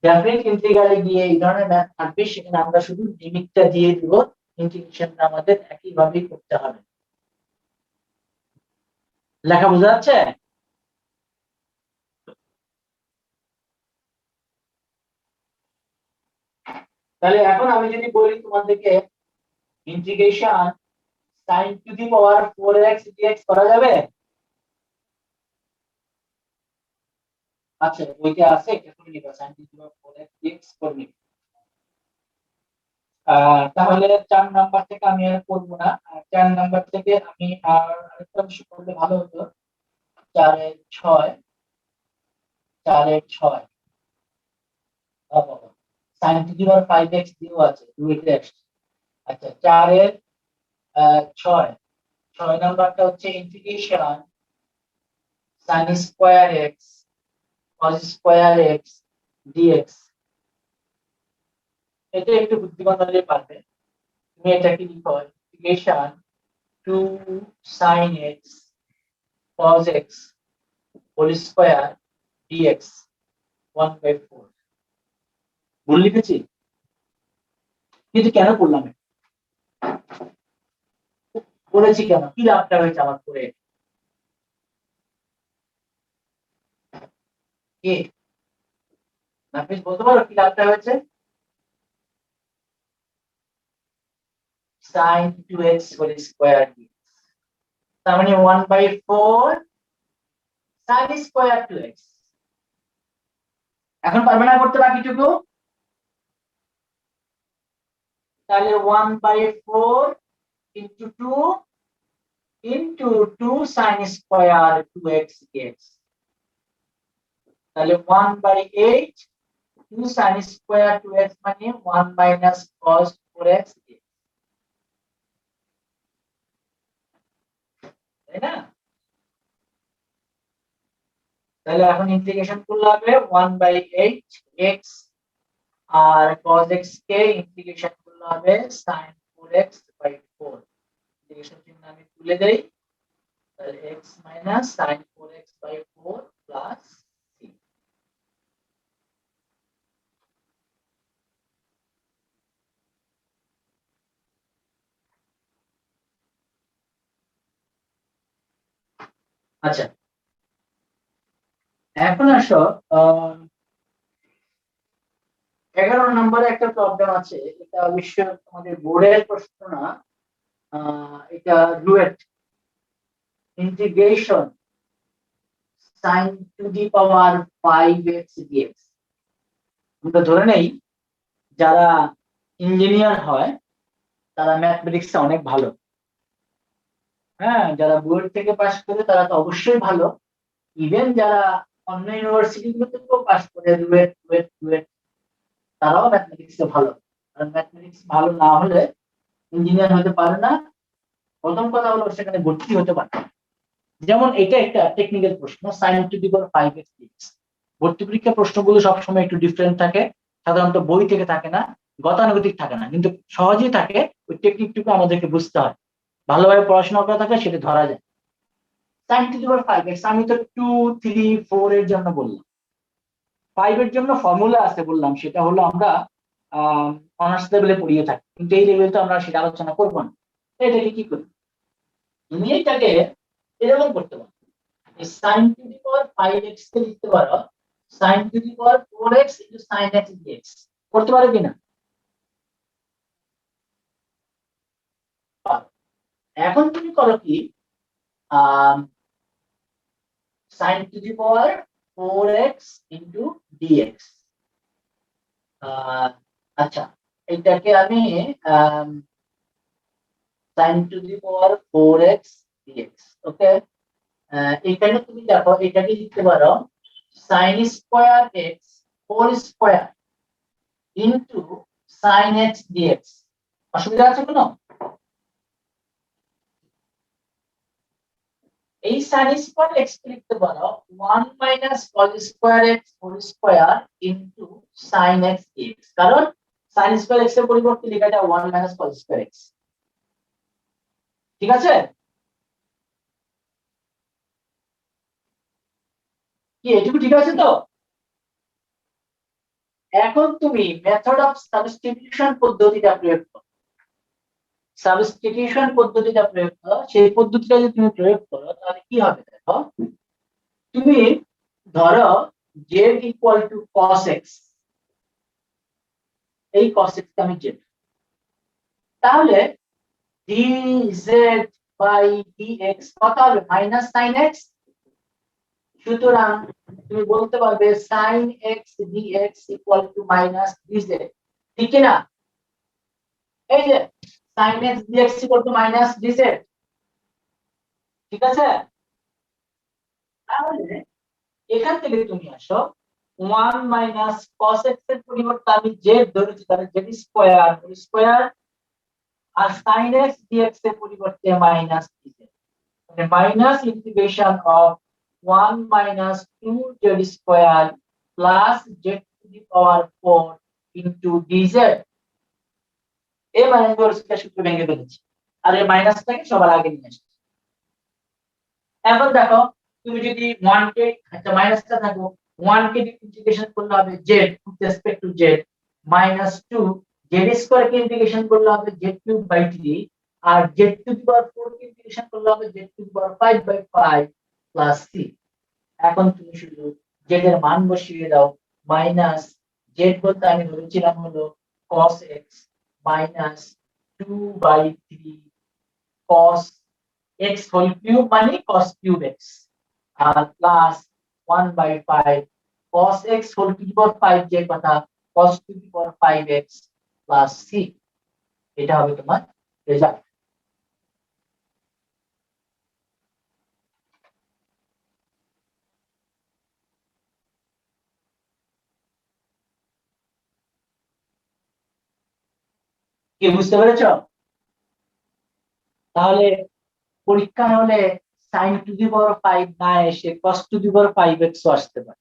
Speaker 1: Definite ইন্টিগ্রালে গিয়ে এই ধরনের ম্যাথ থাকবে, সেখানে আমরা শুধু লিমিটটা দিয়ে দিব, ইন্টিগ্রেশনটা আমাদের একইভাবেই করতে হবে। লেখা বোঝা যাচ্ছে? তাহলে এখন আমি যদি বলি তোমাদেরকে integration sin to the power 4x dx করা যাবে? আচ্ছা ওইটা আছে, এটা করে নিবা, sin to the power 4x dx করে নিবা। তাহলে 4 নাম্বার থেকে আমি আর করবো না, 4 নাম্বার থেকে আমি আর আরেকটা অংশ করলে ভালো হতো। 4 এর 6, 4 এর 6 sin to the power 5x দিয়েও আছে, 2x। আচ্ছা 4 এর 6, 6 নাম্বারটা হচ্ছে integration sin square x cos square x dx। এটা একটু বুদ্ধিমান হলে পারবে। তুমি এটাকে লিখো integration 2 sin x cos x whole square dx 1/4। ভুল লিখেছি? কিন্তু কেন করলাম? করেছি কেন, কি লাভটা হয়েছে আমার করে, কি নাফিস বলতে পারো কি লাভটা হয়েছে? sin 2x হোল স্কয়ার, তার মানে 1/4 sin স্কয়ার 2x। এখন পারবে না করতে বাকিটুকু? তাহলে 1/4 into 2 into 2 sin square 2x dx, তাহলে 1/8 2 sin স্কয়ার 2x মানে 1 minus cos 4x dx, তাই না? তাহলে এখন ইন্টিগ্রেশন করলে হবে 1/8 x আর cos x কে ইন্টিগ্রেশন করলে হবে sin 4x/4, ইন্টিগ্রেশন চিহ্ন আমি তুলে দেই, তাহলে x minus sin 4x/4 plus c। আচ্ছা, এখন আসো 11 নম্বরে একটা প্রবলেম আছে, এটা অবশ্যই তোমাদের বোর্ডের প্রশ্ন না, এটা RUET integration sin to the power 5x dx। আমরা ধরে নেই যারা ইঞ্জিনিয়ার হয় তারা ম্যাথমেটিক্সে অনেক ভালো, হ্যাঁ, যারা বোর্ড থেকে পাশ করে তারা তো অবশ্যই ভালো, ইভেন যারা অন্য ইউনিভার্সিটি গুলো থেকেও পাশ করে রুয়েট রুয়েট রুয়েট, তারাও ম্যাথমেটিক্সে ভালো। কারণ ম্যাথমেটিক্স ভালো না হলে ইঞ্জিনিয়ার হতে পারে না, প্রথম কথা হলো সেখানে ভর্তি হতে পারে না। যেমন এটা একটা টেকনিক্যাল প্রশ্ন, sin to the power 5x dx। ভর্তি পরীক্ষা প্রশ্নগুলো সবসময় একটু ডিফারেন্ট থাকে, সাধারণত বই থেকে থাকে না, গতানুগতিক থাকে না, কিন্তু সহজেই থাকে। ওই টেকনিকটুকু আমাদেরকে বুঝতে হয়, ভালোভাবে পড়াশোনা করা থাকলে সেটা ধরা যায়। sin to the power 5x আমি তো 2 3 4 এর জন্য বললাম, 5 এর জন্য ফর্মুলা আছে বললাম, সেটা হলো আমরা অনার্স লেভেলে পড়িয়ে থাকি, কিন্তু এই লেভেল তো আমরা সেটা আলোচনা করবো না। এটাকে কি করি, তুমি এটাকে এরকম করতে পারো, sin to the power 5x কে লিখতে পারো sin to the power 4x into sin x dx। করতে পারো কিনা? পারো। এখন তুমি করো কি, sin to the power 4x into dx। আচ্ছা, এটাকে আমি sin to the power 4x dx, okay. এখানে তুমি দেখো এটাকে লিখতে পারো sin square x whole square into sin x dx। অসুবিধা আছে কোনো? এই sin স্কয়ার x কে লিখতে পারো 1 minus cos square x whole square into sin x dx, কারণ sin স্কয়ার x এর পরিবর্তে লেখা যায় 1 মাইনাস cos স্কয়ার x। ঠিক আছে, কি এটুকু ঠিক আছে তো? এখন তুমি মেথড অফ সাবস্টিটিউশন পদ্ধতিটা প্রয়োগ করো, সাবস্টিটিউশন পদ্ধতিটা প্রয়োগ করো, সেই পদ্ধতিটা যদি তুমি প্রয়োগ করো তাহলে কি হবে দেখো, তুমি ধরো z equal to cos x, এই cos x কে আমি z, তাহলে dz বাই dx কত হবে, মাইনাস sin x। সুতরাং তুমি বলতে পারবে sin x dx equal to minus dz, ঠিক কি না? এই যে sin x dx equal to minus dz, ঠিক আছে। তাহলে এখান থেকে তুমি আসো 1 মাইনাস cos x এর পরিবর্তে আমি z ধরেছি, তাহলে z স্কয়ার হোল স্কয়ার, আর sin x dx এর পরিবর্তে মাইনাস dz, মানে minus integration of 1 minus 2z square plus z to the power 4 into dz। এই মাইনাসটা সূত্র ভেঙে ফেলেছি, আর এই মাইনাসটাকে সবার আগে নিয়ে আসছি। এখন দেখো তুমি যদি 1 কে, আচ্ছা মাইনাসটা থাকো, 1 কে ইন্টিগ্রেশন করলে হবে z with respect to z, minus 2 z square কে ইন্টিগ্রেশন করলে হবে z কিউব বাই 3, আর জেড টু দি পাওয়ার 4 কে ইন্টিগ্রেশন করলে হবে z to the power 5/5 plus c. এখন তুমি শুধু জেড এর মান বসিয়ে দাও, মাইনাস জেড বলতে আমি ধরেছিলাম হলো cos x minus 2/3 cos x whole cube মানে cos কিউব x আর plus 1/5 cos x whole to the power 5 যে কথা cos to the power 5x plus c। এটা হবে তোমার রেজাল্ট। কি বুঝতে পেরেছো? তাহলে পরীক্ষা হলে sin টু দি পাওয়ার 5 না এসে cos to the power 5x আসতে পারে।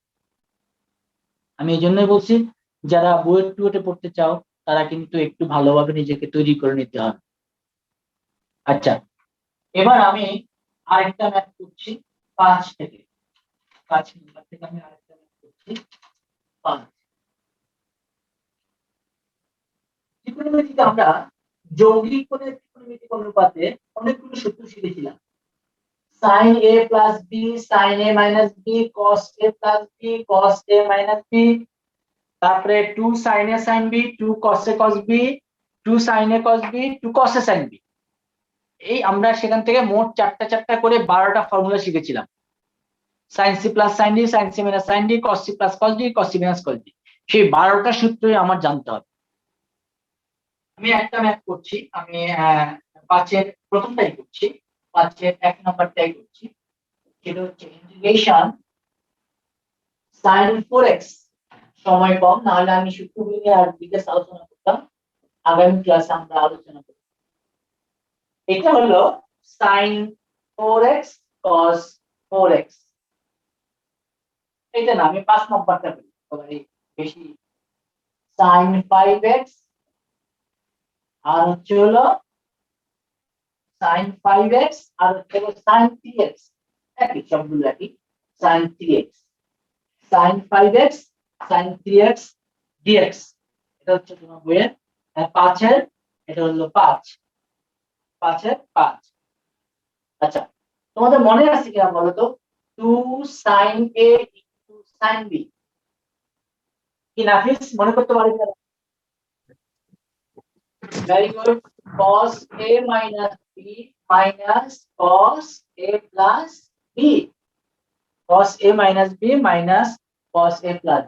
Speaker 1: আমি এই জন্যই বলছি যারা বুয়েট টুয়েটে পড়তে চাও তারা কিন্তু একটু ভালোভাবে নিজেকে তৈরি করে নিতে হবে। আচ্ছা, এবার আমি আরেকটা ম্যাথ করছি 5 থেকে, 5 নাম্বার থেকে আমি আরেকটা ম্যাথ করছি 5। ত্রিকোণমিতিতে আমরা যৌগিক কোণের ত্রিকোণমিতিক অনুপাতে অনেকগুলো সূত্র শিখেছিলাম। sin a plus b sin a minus b cos a plus b cos a minus b, তারপরে 2 sin a sin b 2 cos a cos b 2 sin a cos b 2 cos a sin b। এই আমরা সেখান থেকে মোট চারটা চারটা করে 12টা ফর্মুলা শিখেছিলাম। sin c plus sin d sin c minus sin d cos c plus cos d cos c minus cos d, সেই 12টা সূত্রই আমার জানতে হবে। আমি একটা ম্যাথ করছি, আমি 5-এর প্রথমটাই করছি, 5-এর 1 নাম্বারটাই করছি। সেটা হচ্ছে ইন্টিগ্রেশন sin 4x। সময় কম, না হলে আমি সূত্রগুলো নিয়ে আর ডিটেইলস আলোচনা করতাম, আগামী ক্লাসে আমরা আলোচনা করব। এটা হলো sin 4x cos 4x। এটা না, আমি 5 নাম্বারটা করি বেশি, sin 5x আর হচ্ছে হলো sin 5x আর হচ্ছে হলো sin 3x, একই সবগুলো একই, sin 3x sin 5x sin 3x dx। এটা হচ্ছে তোমার বইয়ের 5-এর, এটা হলো 5-এর 5। আচ্ছা, তোমাদের মনে আছে কিনা বলো তো 2 sin a sin b কি নাফিস মনে করতে পারি? Very good. Cos a minus b minus cos a plus b, cos a minus b minus cos a plus।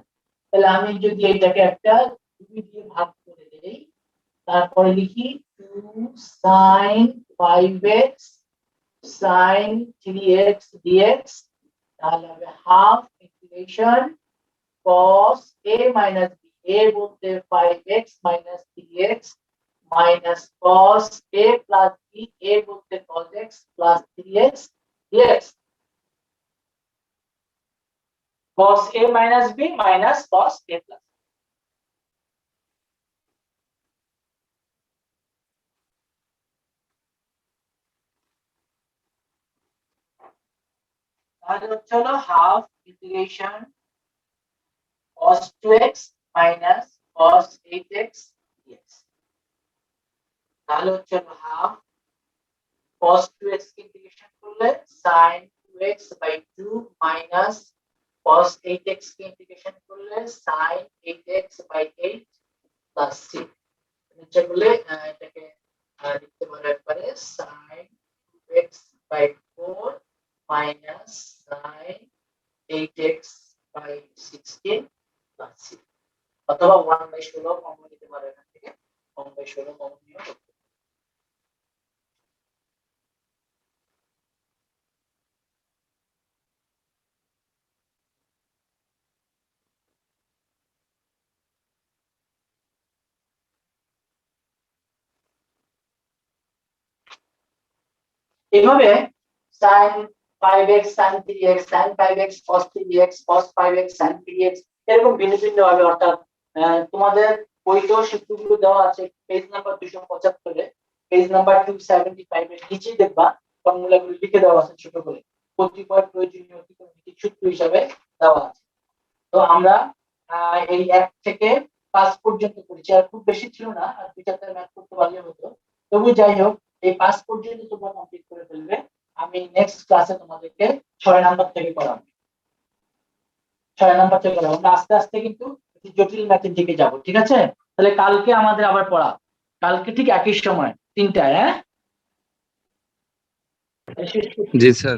Speaker 1: তাহলে আমি যদি এটাকে একটা 2 দিয়ে ভাগ করে দেই, তারপরে লিখি 2 sin 5x sin 3x dx, তাহলে হবে half integration cos a minus b, a বলতে 5x minus 3x minus cos a plus b, a বলতে cos x plus 3x dx, cos a minus b minus cos a plus। তাহলে হচ্ছে হলো half integration cos 2x minus cos 8x dx, তাহলে হচ্ছে হলো হাফ cos 2x কে ইন্টিগ্রেশন করলে sin 2x by 2 minus cos 8x K integration করলে sin 8x by 8 plus c। নিচে বলে এটাকে লিখতে পারো একবারে sin 2x by 4 minus sin 8x by 16 plus c, অথবা 1/16 কমন নিতে পারো এখান থেকে, 1/16 কমন নিয়ে করতে। এভাবে sin 5x sin 3x sin 5x cos 3x cos 5x sin 3x এরকম ভিন্ন ভিন্ন ভাবে, অর্থাৎ তোমাদের বইতেও সূত্রগুলো দেওয়া আছে পেজ নাম্বার 275 এ, পেজ নাম্বার 275 এর নিচে দেখবা ফর্মুলাগুলো লিখে দেওয়া আছে ছোট করে, কতিপয় প্রয়োজনীয় ত্রিকোণমিতিক সূত্র হিসাবে দেওয়া আছে। তো আমরা এই 1 থেকে 5 পর্যন্ত পড়েছি, আর খুব বেশি ছিল না, আর 2-4টা ম্যাথ করতে পারলে হতো। তবু যাই হোক, এই 5 পর্যন্ত তোমরা কমপ্লিট করে ফেলবে। আমি নেক্সট ক্লাসে তোমাদেরকে 6 নাম্বার থেকে করাবো। 6 নাম্বার থেকে করাবো। আমরা আস্তে আস্তে কিন্তু জটিল ম্যাথের দিকে যাব, ঠিক আছে? তাহলে কালকে আমাদের আবার পড়া, কালকে ঠিক একই সময় 3টায়, হ্যাঁ?
Speaker 2: জি স্যার।